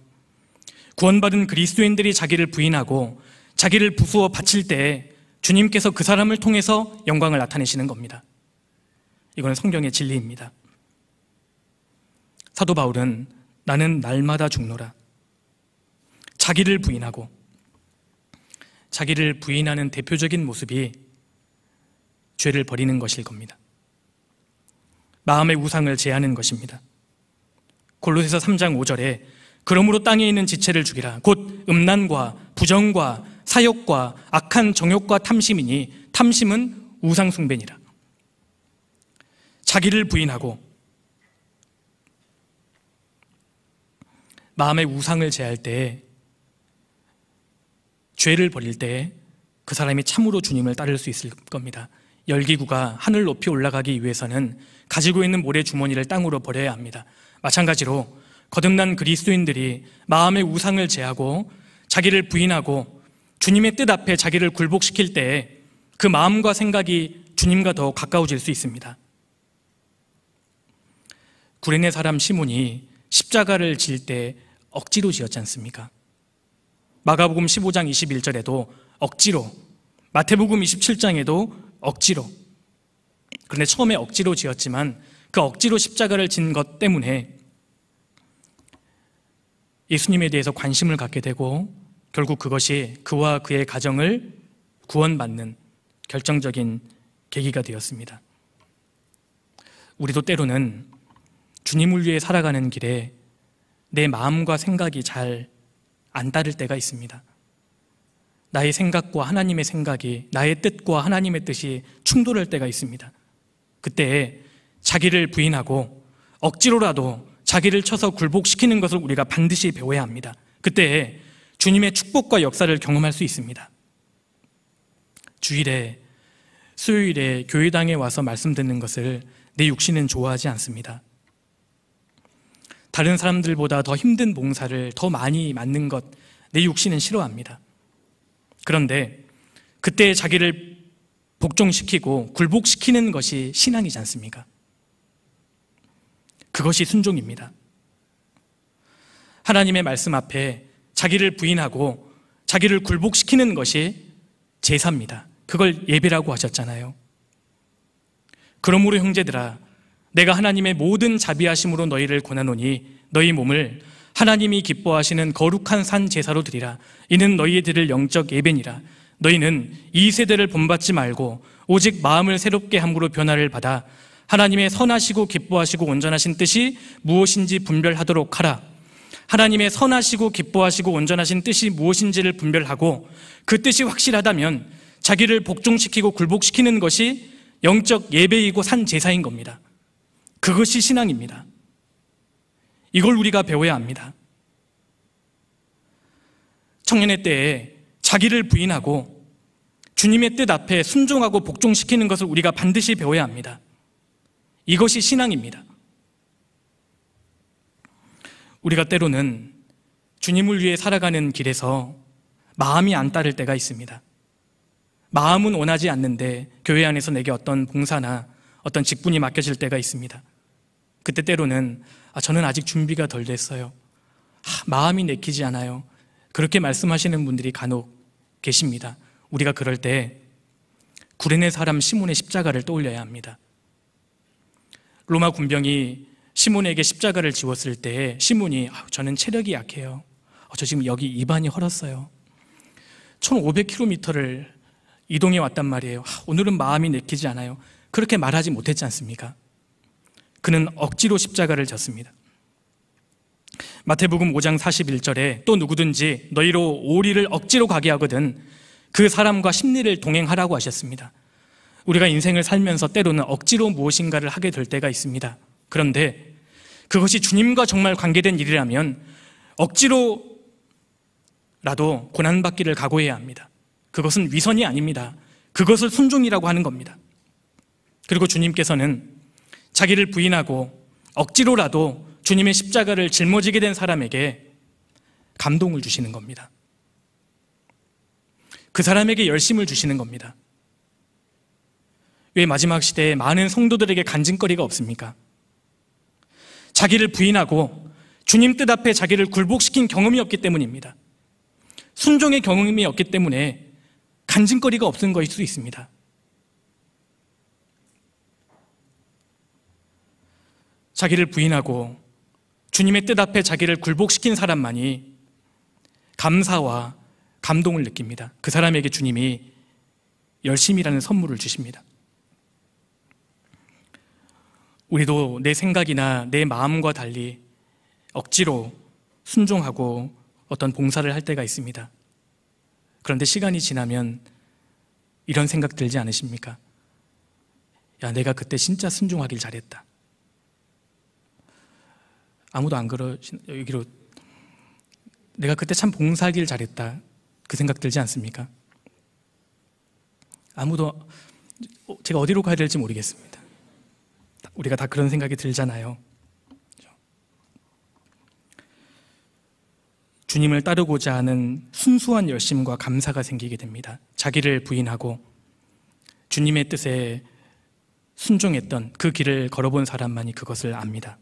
구원받은 그리스도인들이 자기를 부인하고 자기를 부수어 바칠 때 주님께서 그 사람을 통해서 영광을 나타내시는 겁니다. 이건 성경의 진리입니다. 사도 바울은 나는 날마다 죽노라, 자기를 부인하고, 자기를 부인하는 대표적인 모습이 죄를 버리는 것일 겁니다. 마음의 우상을 제하는 것입니다. 골로새서 3장 5절에 그러므로 땅에 있는 지체를 죽이라. 곧 음란과 부정과 사욕과 악한 정욕과 탐심이니 탐심은 우상 숭배니라. 자기를 부인하고 마음의 우상을 제할 때, 죄를 버릴 때 그 사람이 참으로 주님을 따를 수 있을 겁니다. 열기구가 하늘 높이 올라가기 위해서는 가지고 있는 모래 주머니를 땅으로 버려야 합니다. 마찬가지로 거듭난 그리스도인들이 마음의 우상을 제하고 자기를 부인하고 주님의 뜻 앞에 자기를 굴복시킬 때 그 마음과 생각이 주님과 더 가까워질 수 있습니다. 구레네 사람 시몬이 십자가를 질 때 억지로 지었지 않습니까? 마가복음 15장 21절에도 억지로, 마태복음 27장에도 억지로. 그런데 처음에 억지로 지었지만 그 억지로 십자가를 진 것 때문에 예수님에 대해서 관심을 갖게 되고 결국 그것이 그와 그의 가정을 구원받는 결정적인 계기가 되었습니다. 우리도 때로는 주님을 위해 살아가는 길에 내 마음과 생각이 잘 안 따를 때가 있습니다. 나의 생각과 하나님의 생각이, 나의 뜻과 하나님의 뜻이 충돌할 때가 있습니다. 그때 자기를 부인하고 억지로라도 자기를 쳐서 굴복시키는 것을 우리가 반드시 배워야 합니다. 그때 주님의 축복과 역사를 경험할 수 있습니다. 주일에, 수요일에 교회당에 와서 말씀 듣는 것을 내 육신은 좋아하지 않습니다. 다른 사람들보다 더 힘든 봉사를 더 많이 맡는 것, 내 육신은 싫어합니다. 그런데 그때 자기를 복종시키고 굴복시키는 것이 신앙이지 않습니까? 그것이 순종입니다. 하나님의 말씀 앞에 자기를 부인하고 자기를 굴복시키는 것이 제사입니다. 그걸 예배라고 하셨잖아요. 그러므로 형제들아, 내가 하나님의 모든 자비하심으로 너희를 권하노니 너희 몸을 하나님이 기뻐하시는 거룩한 산 제사로 드리라. 이는 너희의 드릴 영적 예배니라. 너희는 이 세대를 본받지 말고 오직 마음을 새롭게 함으로 변화를 받아 하나님의 선하시고 기뻐하시고 온전하신 뜻이 무엇인지 분별하도록 하라. 하나님의 선하시고 기뻐하시고 온전하신 뜻이 무엇인지를 분별하고 그 뜻이 확실하다면 자기를 복종시키고 굴복시키는 것이 영적 예배이고 산 제사인 겁니다. 그것이 신앙입니다. 이걸 우리가 배워야 합니다. 청년의 때에 자기를 부인하고 주님의 뜻 앞에 순종하고 복종시키는 것을 우리가 반드시 배워야 합니다. 이것이 신앙입니다. 우리가 때로는 주님을 위해 살아가는 길에서 마음이 안 따를 때가 있습니다. 마음은 원하지 않는데 교회 안에서 내게 어떤 봉사나 어떤 직분이 맡겨질 때가 있습니다. 그때 때로는 저는 아직 준비가 덜 됐어요. 마음이 내키지 않아요. 그렇게 말씀하시는 분들이 간혹 계십니다. 우리가 그럴 때 구레네 사람 시몬의 십자가를 떠올려야 합니다. 로마 군병이 시몬에게 십자가를 지웠을 때 시몬이 저는 체력이 약해요. 저 지금 여기 입안이 헐었어요. 1500km를 이동해 왔단 말이에요. 오늘은 마음이 내키지 않아요. 그렇게 말하지 못했지 않습니까? 그는 억지로 십자가를 졌습니다. 마태복음 5장 41절에 또 누구든지 너희로 오리를 억지로 가게 하거든 그 사람과 심리를 동행하라고 하셨습니다. 우리가 인생을 살면서 때로는 억지로 무엇인가를 하게 될 때가 있습니다. 그런데 그것이 주님과 정말 관계된 일이라면 억지로라도 고난받기를 각오해야 합니다. 그것은 위선이 아닙니다. 그것을 순종이라고 하는 겁니다. 그리고 주님께서는 자기를 부인하고 억지로라도 주님의 십자가를 짊어지게 된 사람에게 감동을 주시는 겁니다. 그 사람에게 열심을 주시는 겁니다. 왜 마지막 시대에 많은 성도들에게 간증거리가 없습니까? 자기를 부인하고 주님 뜻 앞에 자기를 굴복시킨 경험이 없기 때문입니다. 순종의 경험이 없기 때문에 간증거리가 없은 것일 수 있습니다. 자기를 부인하고 주님의 뜻 앞에 자기를 굴복시킨 사람만이 감사와 감동을 느낍니다. 그 사람에게 주님이 열심이라는 선물을 주십니다. 우리도 내 생각이나 내 마음과 달리 억지로 순종하고 어떤 봉사를 할 때가 있습니다. 그런데 시간이 지나면 이런 생각 들지 않으십니까? 야, 내가 그때 진짜 순종하길 잘했다. 아무도 안 여기로 내가 그때 참 봉사하길 잘했다. 그 생각 들지 않습니까? 아무도, 제가 어디로 가야 될지 모르겠습니다. 우리가 다 그런 생각이 들잖아요. 주님을 따르고자 하는 순수한 열심과 감사가 생기게 됩니다. 자기를 부인하고 주님의 뜻에 순종했던 그 길을 걸어본 사람만이 그것을 압니다.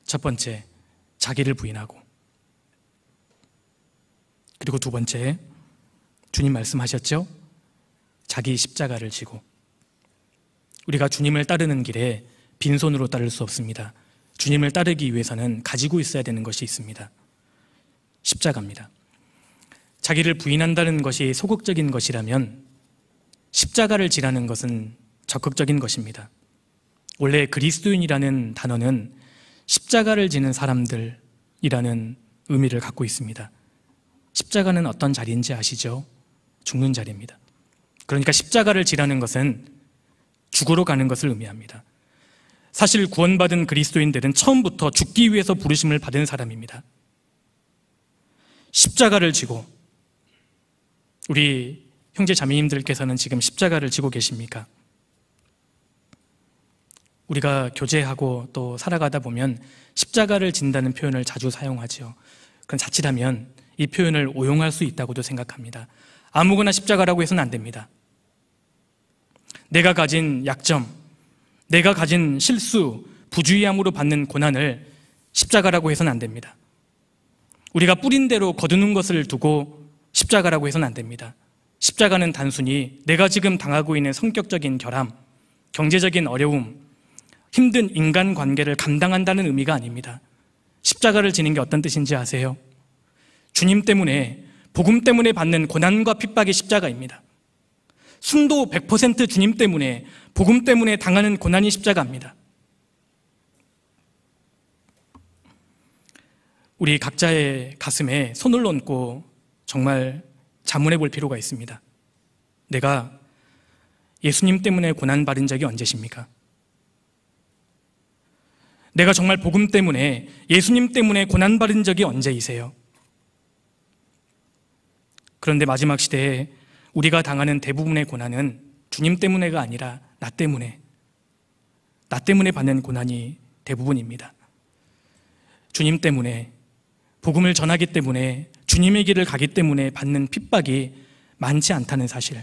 첫 번째, 자기를 부인하고, 그리고 두 번째, 주님 말씀하셨죠? 자기 십자가를 지고. 우리가 주님을 따르는 길에 빈손으로 따를 수 없습니다. 주님을 따르기 위해서는 가지고 있어야 되는 것이 있습니다. 십자가입니다. 자기를 부인한다는 것이 소극적인 것이라면 십자가를 지라는 것은 적극적인 것입니다. 원래 그리스도인이라는 단어는 십자가를 지는 사람들이라는 의미를 갖고 있습니다. 십자가는 어떤 자리인지 아시죠? 죽는 자리입니다. 그러니까 십자가를 지라는 것은 죽으러 가는 것을 의미합니다. 사실 구원받은 그리스도인들은 처음부터 죽기 위해서 부르심을 받은 사람입니다. 십자가를 지고, 우리 형제 자매님들께서는 지금 십자가를 지고 계십니까? 우리가 교제하고 또 살아가다 보면 십자가를 진다는 표현을 자주 사용하죠. 그건 자칫하면 이 표현을 오용할 수 있다고도 생각합니다. 아무거나 십자가라고 해서는 안 됩니다. 내가 가진 약점, 내가 가진 실수, 부주의함으로 받는 고난을 십자가라고 해서는 안 됩니다. 우리가 뿌린 대로 거두는 것을 두고 십자가라고 해서는 안 됩니다. 십자가는 단순히 내가 지금 당하고 있는 성격적인 결함, 경제적인 어려움, 힘든 인간관계를 감당한다는 의미가 아닙니다. 십자가를 지는 게 어떤 뜻인지 아세요? 주님 때문에, 복음 때문에 받는 고난과 핍박이 십자가입니다. 순도 100% 주님 때문에, 복음 때문에 당하는 고난이 십자가입니다. 우리 각자의 가슴에 손을 얹고 정말 자문해 볼 필요가 있습니다. 내가 예수님 때문에 고난받은 적이 언제십니까? 내가 정말 복음 때문에, 예수님 때문에 고난받은 적이 언제이세요? 그런데 마지막 시대에 우리가 당하는 대부분의 고난은 주님 때문에가 아니라 나 때문에 받는 고난이 대부분입니다. 주님 때문에, 복음을 전하기 때문에, 주님의 길을 가기 때문에 받는 핍박이 많지 않다는 사실,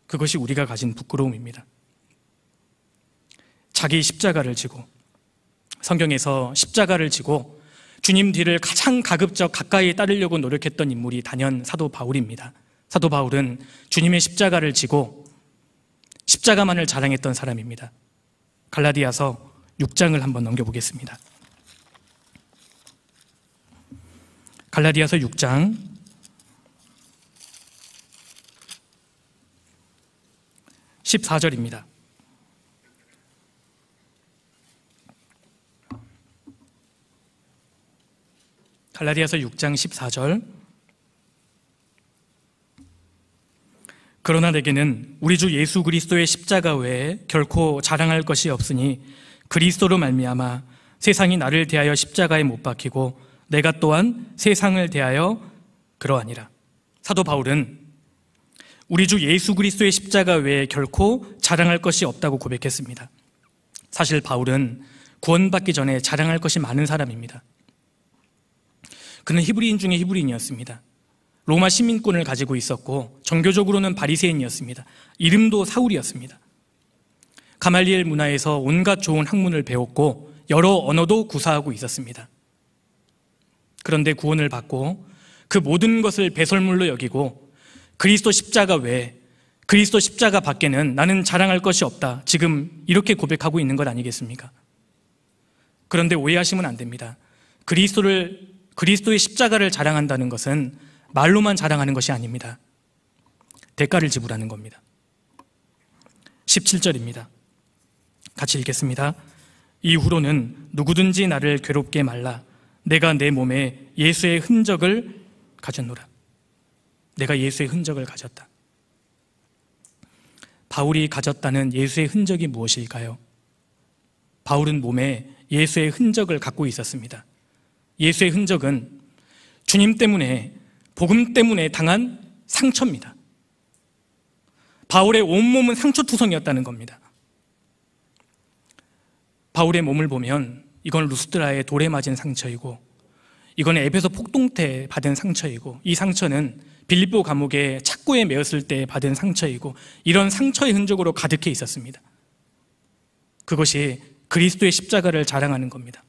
그것이 우리가 가진 부끄러움입니다. 자기 십자가를 지고, 성경에서 십자가를 지고 주님 뒤를 가장 가급적 가까이 따르려고 노력했던 인물이 단연 사도 바울입니다. 사도 바울은 주님의 십자가를 지고 십자가만을 자랑했던 사람입니다. 갈라디아서 6장을 한번 넘겨보겠습니다. 갈라디아서 6장 14절입니다. 갈라디아서 6장 14절. 그러나 내게는 우리 주 예수 그리스도의 십자가 외에 결코 자랑할 것이 없으니 그리스도로 말미암아 세상이 나를 대하여 십자가에 못 박히고 내가 또한 세상을 대하여 그러하니라. 사도 바울은 우리 주 예수 그리스도의 십자가 외에 결코 자랑할 것이 없다고 고백했습니다. 사실 바울은 구원받기 전에 자랑할 것이 많은 사람입니다. 그는 히브리인 중에 히브리인이었습니다. 로마 시민권을 가지고 있었고 종교적으로는 바리새인이었습니다. 이름도 사울이었습니다. 가말리엘 문화에서 온갖 좋은 학문을 배웠고 여러 언어도 구사하고 있었습니다. 그런데 구원을 받고 그 모든 것을 배설물로 여기고 그리스도 십자가 외에, 그리스도 십자가 밖에는 나는 자랑할 것이 없다, 지금 이렇게 고백하고 있는 것 아니겠습니까? 그런데 오해하시면 안 됩니다. 그리스도의 십자가를 자랑한다는 것은 말로만 자랑하는 것이 아닙니다. 대가를 지불하는 겁니다. 17절입니다. 같이 읽겠습니다. 이후로는 누구든지 나를 괴롭게 말라. 내가 내 몸에 예수의 흔적을 가졌노라. 내가 예수의 흔적을 가졌다. 바울이 가졌다는 예수의 흔적이 무엇일까요? 바울은 몸에 예수의 흔적을 갖고 있었습니다. 예수의 흔적은 주님 때문에, 복음 때문에 당한 상처입니다. 바울의 온몸은 상처투성이었다는 겁니다. 바울의 몸을 보면 이건 루스드라의 돌에 맞은 상처이고, 이건 에베소 폭동 때 받은 상처이고, 이 상처는 빌립보 감옥에 착고에 매었을 때 받은 상처이고, 이런 상처의 흔적으로 가득해 있었습니다. 그것이 그리스도의 십자가를 자랑하는 겁니다.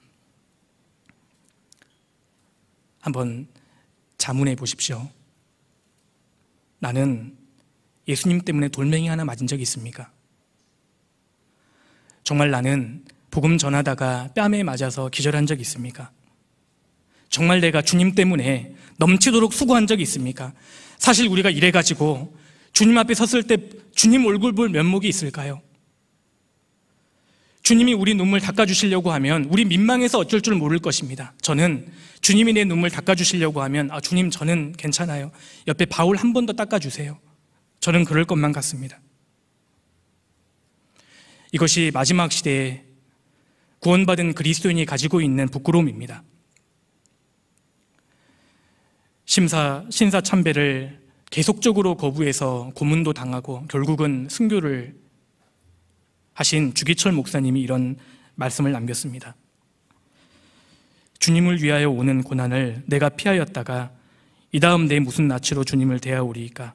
한번 자문해 보십시오. 나는 예수님 때문에 돌멩이 하나 맞은 적이 있습니까? 정말 나는 복음 전하다가 뺨에 맞아서 기절한 적이 있습니까? 정말 내가 주님 때문에 넘치도록 수고한 적이 있습니까? 사실 우리가 이래가지고 주님 앞에 섰을 때 주님 얼굴 볼 면목이 있을까요? 주님이 우리 눈물 닦아주시려고 하면 우리 민망해서 어쩔 줄 모를 것입니다. 저는 주님이 내 눈물 닦아주시려고 하면 주님 저는 괜찮아요. 옆에 바울 한 번 더 닦아주세요. 저는 그럴 것만 같습니다. 이것이 마지막 시대에 구원받은 그리스도인이 가지고 있는 부끄러움입니다. 신사참배를 계속적으로 거부해서 고문도 당하고 결국은 순교를 하신 주기철 목사님이 이런 말씀을 남겼습니다. 주님을 위하여 오는 고난을 내가 피하였다가 이 다음 내 무슨 낯으로 주님을 대하오리이까?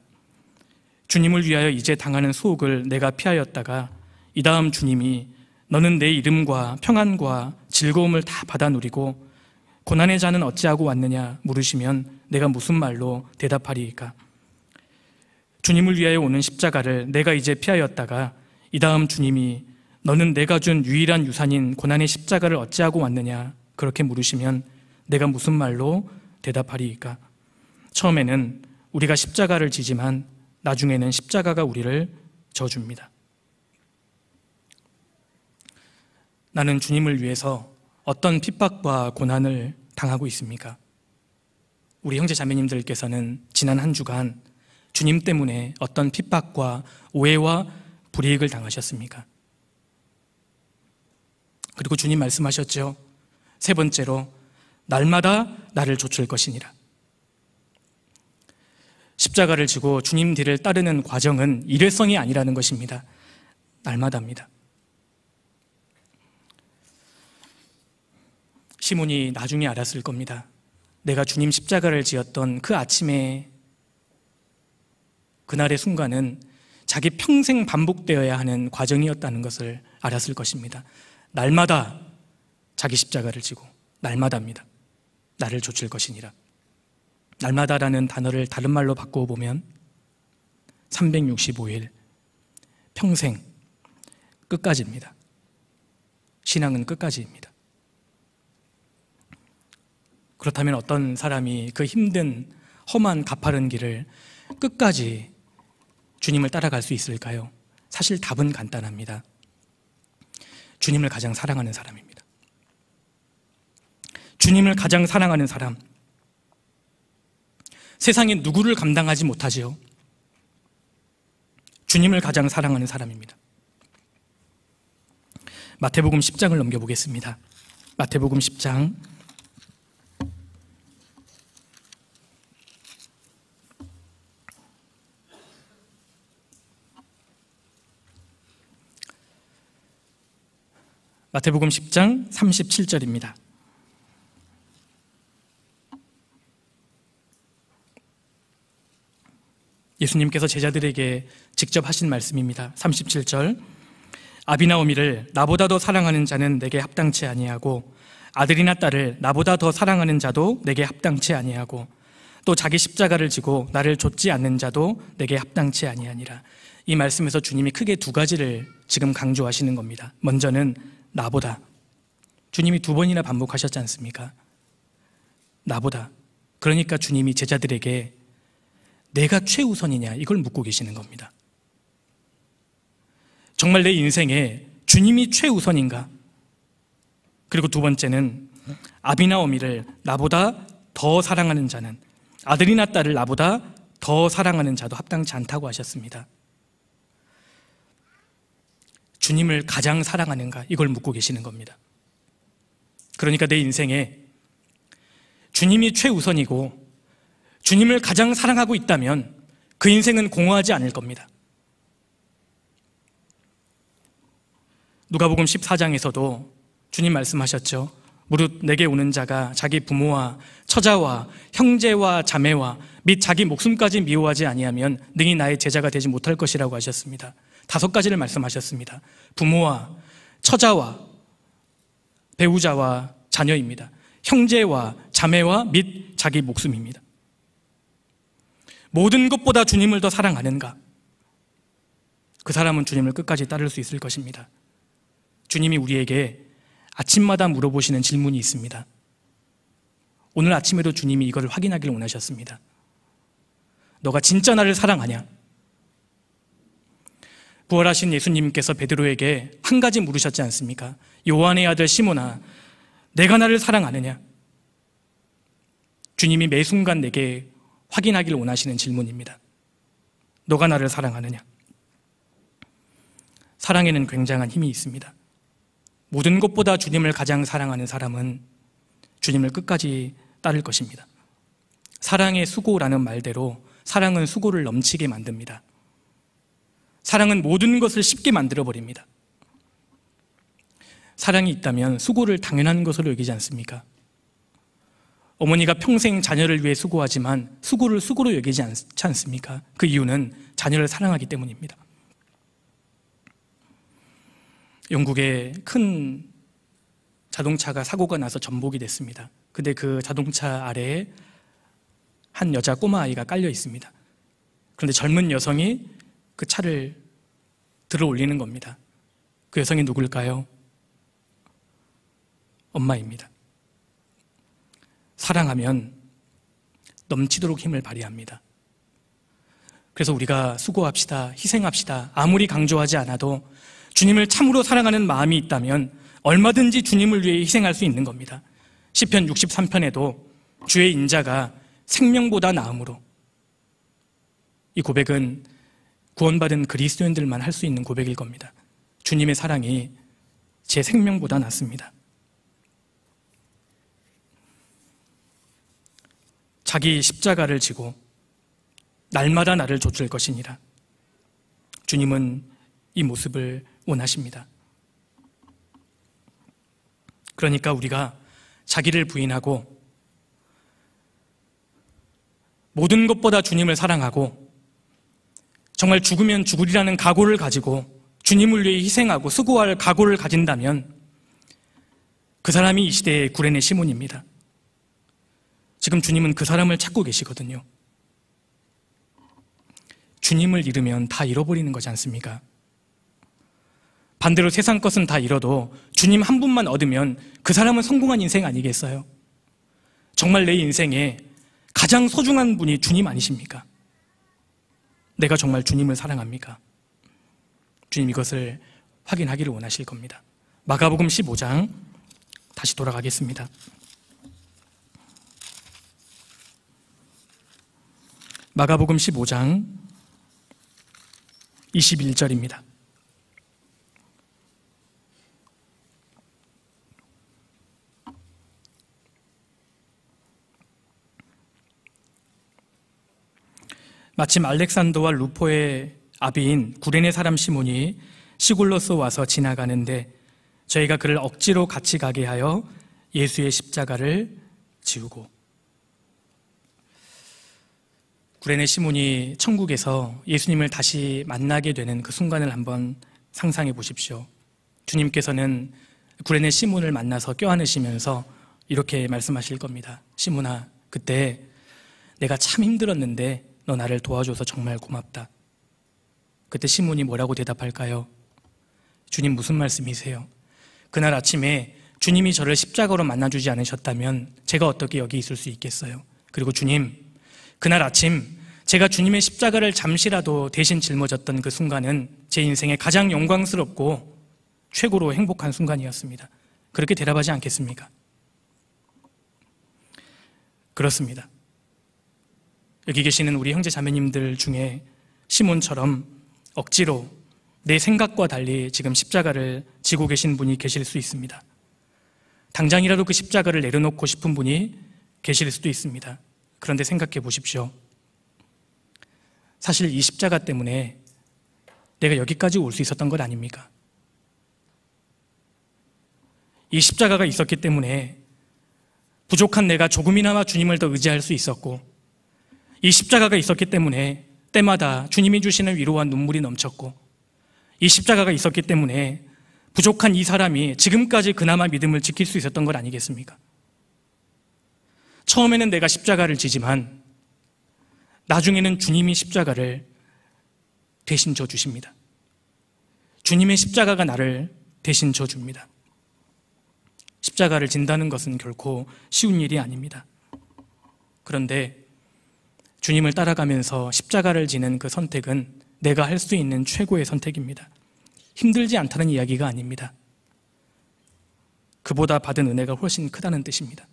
주님을 위하여 이제 당하는 수혹을 내가 피하였다가 이 다음 주님이 너는 내 이름과 평안과 즐거움을 다 받아 누리고 고난의 자는 어찌하고 왔느냐 물으시면 내가 무슨 말로 대답하리이까? 주님을 위하여 오는 십자가를 내가 이제 피하였다가 이 다음 주님이 너는 내가 준 유일한 유산인 고난의 십자가를 어찌하고 왔느냐 그렇게 물으시면 내가 무슨 말로 대답하리이까? 처음에는 우리가 십자가를 지지만 나중에는 십자가가 우리를 져줍니다. 나는 주님을 위해서 어떤 핍박과 고난을 당하고 있습니까? 우리 형제 자매님들께서는 지난 한 주간 주님 때문에 어떤 핍박과 오해와 불이익을 당하셨습니까? 그리고 주님 말씀하셨죠. 세 번째로 날마다 나를 좇을 것이니라. 십자가를 지고 주님 뒤를 따르는 과정은 일회성이 아니라는 것입니다. 날마다입니다. 시몬이 나중에 알았을 겁니다. 내가 주님 십자가를 지었던 그 아침에 그날의 순간은 자기 평생 반복되어야 하는 과정이었다는 것을 알았을 것입니다. 날마다 자기 십자가를 지고 날마다입니다. 나를 좇을 것이니라. 날마다라는 단어를 다른 말로 바꿔보면 365일, 평생, 끝까지입니다. 신앙은 끝까지입니다. 그렇다면 어떤 사람이 그 힘든 험한 가파른 길을 끝까지 주님을 따라갈 수 있을까요? 사실 답은 간단합니다. 주님을 가장 사랑하는 사람입니다. 주님을 가장 사랑하는 사람. 세상에 누구를 감당하지 못하지요. 주님을 가장 사랑하는 사람입니다. 마태복음 10장을 넘겨보겠습니다. 마태복음 10장 마태복음 10장 37절입니다. 예수님께서 제자들에게 직접 하신 말씀입니다. 37절, 아비나오미를 나보다 더 사랑하는 자는 내게 합당치 아니하고 아들이나 딸을 나보다 더 사랑하는 자도 내게 합당치 아니하고 또 자기 십자가를 지고 나를 좇지 않는 자도 내게 합당치 아니하니라. 이 말씀에서 주님이 크게 두 가지를 지금 강조하시는 겁니다. 먼저는 나보다. 주님이 두 번이나 반복하셨지 않습니까? 나보다. 그러니까 주님이 제자들에게 내가 최우선이냐 이걸 묻고 계시는 겁니다. 정말 내 인생에 주님이 최우선인가? 그리고 두 번째는 아비나오미를 나보다 더 사랑하는 자는, 아들이나 딸을 나보다 더 사랑하는 자도 합당치 않다고 하셨습니다. 주님을 가장 사랑하는가 이걸 묻고 계시는 겁니다. 그러니까 내 인생에 주님이 최우선이고 주님을 가장 사랑하고 있다면 그 인생은 공허하지 않을 겁니다. 누가복음 14장에서도 주님 말씀하셨죠. 무릇 내게 오는 자가 자기 부모와 처자와 형제와 자매와 및 자기 목숨까지 미워하지 아니하면 능히 나의 제자가 되지 못할 것이라고 하셨습니다. 5가지를 말씀하셨습니다. 부모와 처자와 배우자와 자녀입니다. 형제와 자매와 및 자기 목숨입니다. 모든 것보다 주님을 더 사랑하는가? 그 사람은 주님을 끝까지 따를 수 있을 것입니다. 주님이 우리에게 아침마다 물어보시는 질문이 있습니다. 오늘 아침에도 주님이 이걸 확인하기를 원하셨습니다. 너가 진짜 나를 사랑하냐? 부활하신 예수님께서 베드로에게 한 가지 물으셨지 않습니까? 요한의 아들 시몬아, 내가 나를 사랑하느냐? 주님이 매 순간 내게 확인하기를 원하시는 질문입니다. 너가 나를 사랑하느냐? 사랑에는 굉장한 힘이 있습니다. 모든 것보다 주님을 가장 사랑하는 사람은 주님을 끝까지 따를 것입니다. 사랑의 수고라는 말대로 사랑은 수고를 넘치게 만듭니다. 사랑은 모든 것을 쉽게 만들어버립니다. 사랑이 있다면 수고를 당연한 것으로 여기지 않습니까? 어머니가 평생 자녀를 위해 수고하지만 수고를 수고로 여기지 않지 않습니까? 그 이유는 자녀를 사랑하기 때문입니다. 영국에 큰 자동차가 사고가 나서 전복이 됐습니다. 근데 그 자동차 아래에 한 여자 꼬마 아이가 깔려 있습니다. 그런데 젊은 여성이 그 차를 들어 올리는 겁니다. 그 여성이 누굴까요? 엄마입니다. 사랑하면 넘치도록 힘을 발휘합니다. 그래서 우리가 수고합시다, 희생합시다, 아무리 강조하지 않아도 주님을 참으로 사랑하는 마음이 있다면 얼마든지 주님을 위해 희생할 수 있는 겁니다. 시편 63편에도 주의 인자가 생명보다 나음으로, 이 고백은 구원받은 그리스도인들만 할 수 있는 고백일 겁니다. 주님의 사랑이 제 생명보다 낫습니다. 자기 십자가를 지고 날마다 나를 좇을 것이니라. 주님은 이 모습을 원하십니다. 그러니까 우리가 자기를 부인하고 모든 것보다 주님을 사랑하고 정말 죽으면 죽으리라는 각오를 가지고 주님을 위해 희생하고 수고할 각오를 가진다면 그 사람이 이 시대의 구레네 시몬입니다. 지금 주님은 그 사람을 찾고 계시거든요. 주님을 잃으면 다 잃어버리는 거지 않습니까? 반대로 세상 것은 다 잃어도 주님 한 분만 얻으면 그 사람은 성공한 인생 아니겠어요? 정말 내 인생에 가장 소중한 분이 주님 아니십니까? 내가 정말 주님을 사랑합니까? 주님 이것을 확인하기를 원하실 겁니다. 마가복음 15장 다시 돌아가겠습니다. 마가복음 15장 21절입니다. 마침 알렉산더와 루포의 아비인 구레네 사람 시몬이 시골로서 와서 지나가는데 저희가 그를 억지로 같이 가게 하여 예수의 십자가를 지우고. 구레네 시몬이 천국에서 예수님을 다시 만나게 되는 그 순간을 한번 상상해 보십시오. 주님께서는 구레네 시몬을 만나서 껴안으시면서 이렇게 말씀하실 겁니다. 시몬아, 그때 내가 참 힘들었는데 너 나를 도와줘서 정말 고맙다. 그때 시몬이 뭐라고 대답할까요? 주님, 무슨 말씀이세요? 그날 아침에 주님이 저를 십자가로 만나주지 않으셨다면 제가 어떻게 여기 있을 수 있겠어요? 그리고 주님, 그날 아침 제가 주님의 십자가를 잠시라도 대신 짊어졌던 그 순간은 제 인생의 가장 영광스럽고 최고로 행복한 순간이었습니다. 그렇게 대답하지 않겠습니까? 그렇습니다. 여기 계시는 우리 형제 자매님들 중에 시몬처럼 억지로 내 생각과 달리 지금 십자가를 지고 계신 분이 계실 수 있습니다. 당장이라도 그 십자가를 내려놓고 싶은 분이 계실 수도 있습니다. 그런데 생각해 보십시오. 사실 이 십자가 때문에 내가 여기까지 올 수 있었던 것 아닙니까? 이 십자가가 있었기 때문에 부족한 내가 조금이나마 주님을 더 의지할 수 있었고, 이 십자가가 있었기 때문에 때마다 주님이 주시는 위로와 눈물이 넘쳤고, 이 십자가가 있었기 때문에 부족한 이 사람이 지금까지 그나마 믿음을 지킬 수 있었던 것 아니겠습니까? 처음에는 내가 십자가를 지지만 나중에는 주님이 십자가를 대신 져주십니다. 주님의 십자가가 나를 대신 져줍니다. 십자가를 진다는 것은 결코 쉬운 일이 아닙니다. 그런데 주님을 따라가면서 십자가를 지는 그 선택은 내가 할 수 있는 최고의 선택입니다. 힘들지 않다는 이야기가 아닙니다. 그보다 받은 은혜가 훨씬 크다는 뜻입니다.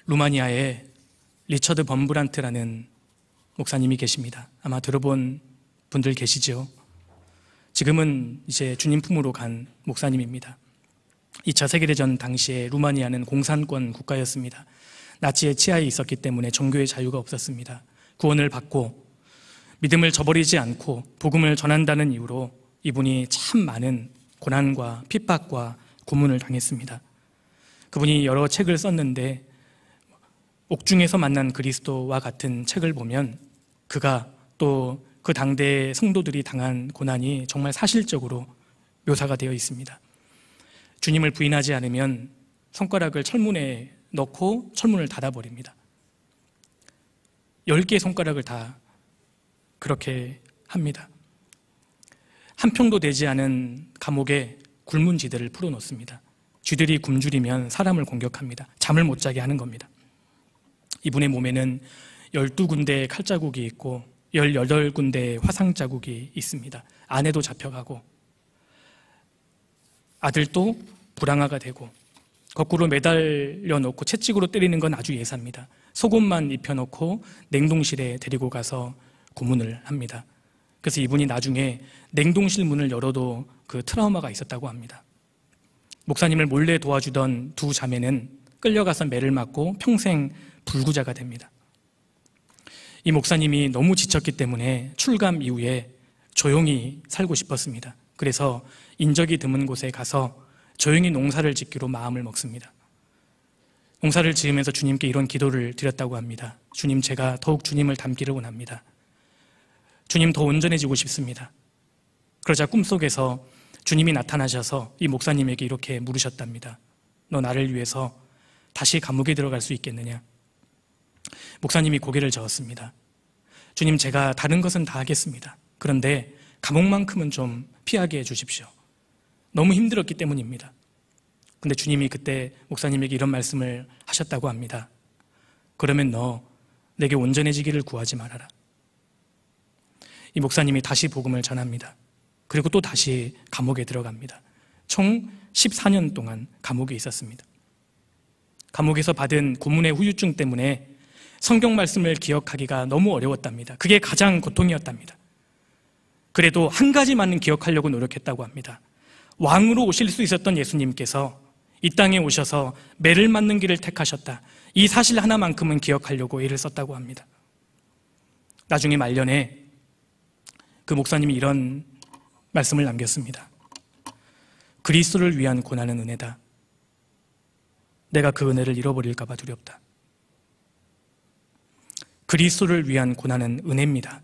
루마니아에 리처드 범브란트라는 목사님이 계십니다. 아마 들어본 분들 계시죠? 지금은 이제 주님 품으로 간 목사님입니다. 2차 세계대전 당시에 루마니아는 공산권 국가였습니다. 나치의 치하에 있었기 때문에 종교의 자유가 없었습니다. 구원을 받고 믿음을 저버리지 않고 복음을 전한다는 이유로 이분이 참 많은 고난과 핍박과 고문을 당했습니다. 그분이 여러 책을 썼는데 옥중에서 만난 그리스도와 같은 책을 보면 그가 또 그 당대의 성도들이 당한 고난이 정말 사실적으로 묘사가 되어 있습니다. 주님을 부인하지 않으면 손가락을 철문에 넣고 철문을 닫아버립니다. 10개의 손가락을 다 그렇게 합니다. 한 평도 되지 않은 감옥에 굶은 쥐들을 풀어놓습니다. 쥐들이 굶주리면 사람을 공격합니다. 잠을 못 자게 하는 겁니다. 이분의 몸에는 12군데의 칼자국이 있고 18군데의 화상자국이 있습니다. 아내도 잡혀가고 아들도 불황아가 되고 거꾸로 매달려 놓고 채찍으로 때리는 건 아주 예사입니다. 속옷만 입혀놓고 냉동실에 데리고 가서 고문을 합니다. 그래서 이분이 나중에 냉동실 문을 열어도 그 트라우마가 있었다고 합니다. 목사님을 몰래 도와주던 두 자매는 끌려가서 매를 맞고 평생 불구자가 됩니다. 이 목사님이 너무 지쳤기 때문에 출감 이후에 조용히 살고 싶었습니다. 그래서 인적이 드문 곳에 가서 조용히 농사를 짓기로 마음을 먹습니다. 농사를 지으면서 주님께 이런 기도를 드렸다고 합니다. 주님, 제가 더욱 주님을 닮기를 원합니다. 주님, 더 온전해지고 싶습니다. 그러자 꿈속에서 주님이 나타나셔서 이 목사님에게 이렇게 물으셨답니다. 너 나를 위해서 다시 감옥에 들어갈 수 있겠느냐? 목사님이 고개를 저었습니다. 주님, 제가 다른 것은 다 하겠습니다. 그런데 감옥만큼은 좀 피하게 해주십시오. 너무 힘들었기 때문입니다. 근데 주님이 그때 목사님에게 이런 말씀을 하셨다고 합니다. 그러면 너 내게 온전해지기를 구하지 말아라. 이 목사님이 다시 복음을 전합니다. 그리고 또 다시 감옥에 들어갑니다. 총 14년 동안 감옥에 있었습니다. 감옥에서 받은 고문의 후유증 때문에 성경 말씀을 기억하기가 너무 어려웠답니다. 그게 가장 고통이었답니다. 그래도 한 가지만은 기억하려고 노력했다고 합니다. 왕으로 오실 수 있었던 예수님께서 이 땅에 오셔서 매를 맞는 길을 택하셨다. 이 사실 하나만큼은 기억하려고 애를 썼다고 합니다. 나중에 말년에 그 목사님이 이런 말씀을 남겼습니다. 그리스도를 위한 고난은 은혜다. 내가 그 은혜를 잃어버릴까 봐 두렵다. 그리스도를 위한 고난은 은혜입니다.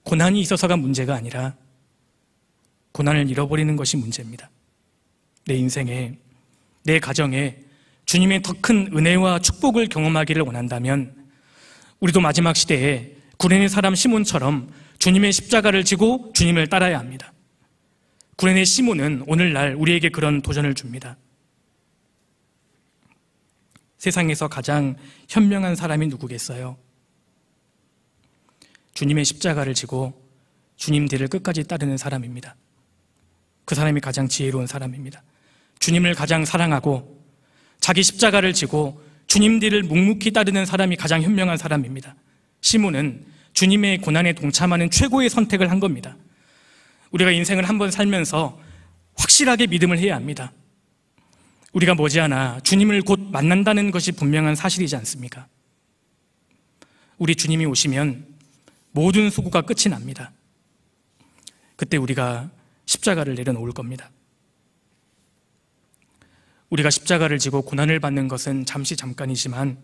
고난이 있어서가 문제가 아니라 고난을 잃어버리는 것이 문제입니다. 내 인생에, 내 가정에 주님의 더 큰 은혜와 축복을 경험하기를 원한다면 우리도 마지막 시대에 구레네 사람 시몬처럼 주님의 십자가를 지고 주님을 따라야 합니다. 구레네 시몬은 오늘날 우리에게 그런 도전을 줍니다. 세상에서 가장 현명한 사람이 누구겠어요? 주님의 십자가를 지고 주님 뒤를 끝까지 따르는 사람입니다. 그 사람이 가장 지혜로운 사람입니다. 주님을 가장 사랑하고 자기 십자가를 지고 주님 뒤를 묵묵히 따르는 사람이 가장 현명한 사람입니다. 시몬은 주님의 고난에 동참하는 최고의 선택을 한 겁니다. 우리가 인생을 한번 살면서 확실하게 믿음을 해야 합니다. 우리가 머지않아 주님을 곧 만난다는 것이 분명한 사실이지 않습니까? 우리 주님이 오시면 모든 수고가 끝이 납니다. 그때 우리가 십자가를 내려놓을 겁니다. 우리가 십자가를 지고 고난을 받는 것은 잠깐이지만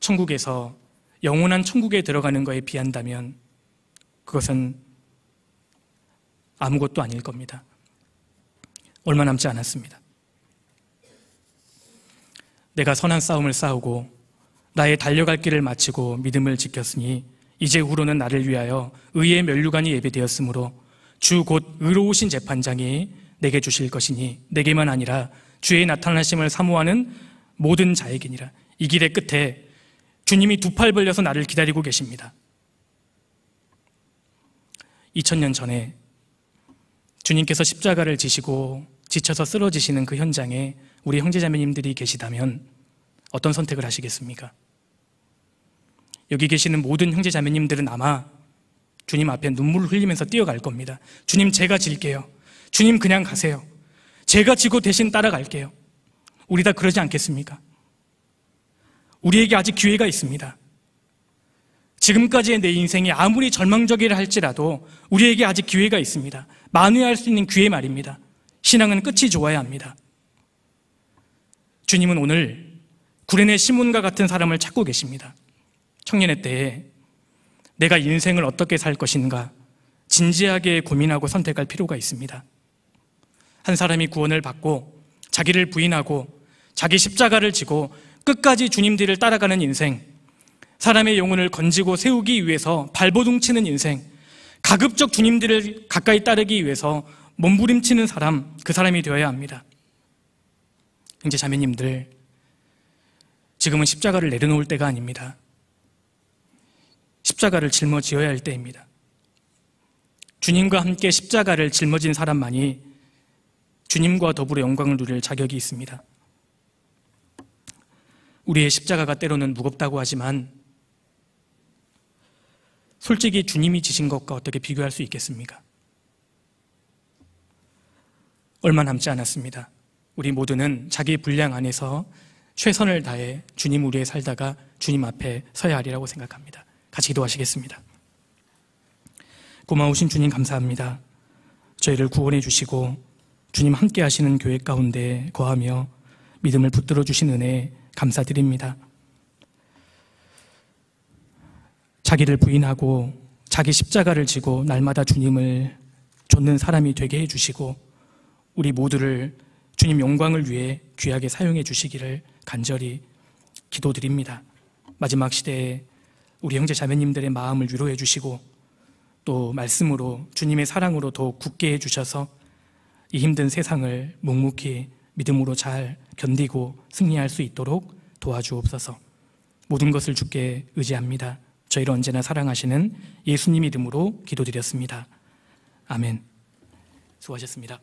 천국에서 영원한 천국에 들어가는 것에 비한다면 그것은 아무것도 아닐 겁니다. 얼마 남지 않았습니다. 내가 선한 싸움을 싸우고 나의 달려갈 길을 마치고 믿음을 지켰으니 이제 후로는 나를 위하여 의의 면류관이 예배되었으므로 주 곧 의로우신 재판장이 내게 주실 것이니 내게만 아니라 주의 나타나심을 사모하는 모든 자에게니라. 이 길의 끝에 주님이 두 팔 벌려서 나를 기다리고 계십니다. 2000년 전에 주님께서 십자가를 지시고 지쳐서 쓰러지시는 그 현장에 우리 형제자매님들이 계시다면 어떤 선택을 하시겠습니까? 여기 계시는 모든 형제자매님들은 아마 주님 앞에 눈물을 흘리면서 뛰어갈 겁니다. 주님, 제가 질게요. 주님, 그냥 가세요. 제가 지고 대신 따라갈게요. 우리 다 그러지 않겠습니까? 우리에게 아직 기회가 있습니다. 지금까지의 내 인생이 아무리 절망적이라 할지라도 우리에게 아직 기회가 있습니다. 만회할 수 있는 기회 말입니다. 신앙은 끝이 좋아야 합니다. 주님은 오늘 구레네 시몬과 같은 사람을 찾고 계십니다. 청년의 때에 내가 인생을 어떻게 살 것인가 진지하게 고민하고 선택할 필요가 있습니다. 한 사람이 구원을 받고 자기를 부인하고 자기 십자가를 지고 끝까지 주님 뒤를 따라가는 인생, 사람의 영혼을 건지고 세우기 위해서 발버둥치는 인생, 가급적 주님 뒤를 가까이 따르기 위해서 몸부림치는 사람, 그 사람이 되어야 합니다. 형제 자매님들, 지금은 십자가를 내려놓을 때가 아닙니다. 십자가를 짊어지어야 할 때입니다. 주님과 함께 십자가를 짊어진 사람만이 주님과 더불어 영광을 누릴 자격이 있습니다. 우리의 십자가가 때로는 무겁다고 하지만 솔직히 주님이 지신 것과 어떻게 비교할 수 있겠습니까? 얼마 남지 않았습니다. 우리 모두는 자기 분량 안에서 최선을 다해 주님 우리에 살다가 주님 앞에 서야 하리라고 생각합니다. 같이 기도하시겠습니다. 고마우신 주님 감사합니다. 저희를 구원해 주시고 주님 함께 하시는 교회 가운데 거하며 믿음을 붙들어 주신 은혜 감사드립니다. 자기를 부인하고 자기 십자가를 지고 날마다 주님을 좇는 사람이 되게 해주시고 우리 모두를 주님 영광을 위해 귀하게 사용해 주시기를 간절히 기도드립니다. 마지막 시대에 우리 형제 자매님들의 마음을 위로해 주시고 또 말씀으로 주님의 사랑으로 더욱 굳게 해주셔서 이 힘든 세상을 묵묵히 믿음으로 잘 견디고 승리할 수 있도록 도와주옵소서. 모든 것을 주께 의지합니다. 저희를 언제나 사랑하시는 예수님 이름으로 기도드렸습니다. 아멘. 수고하셨습니다.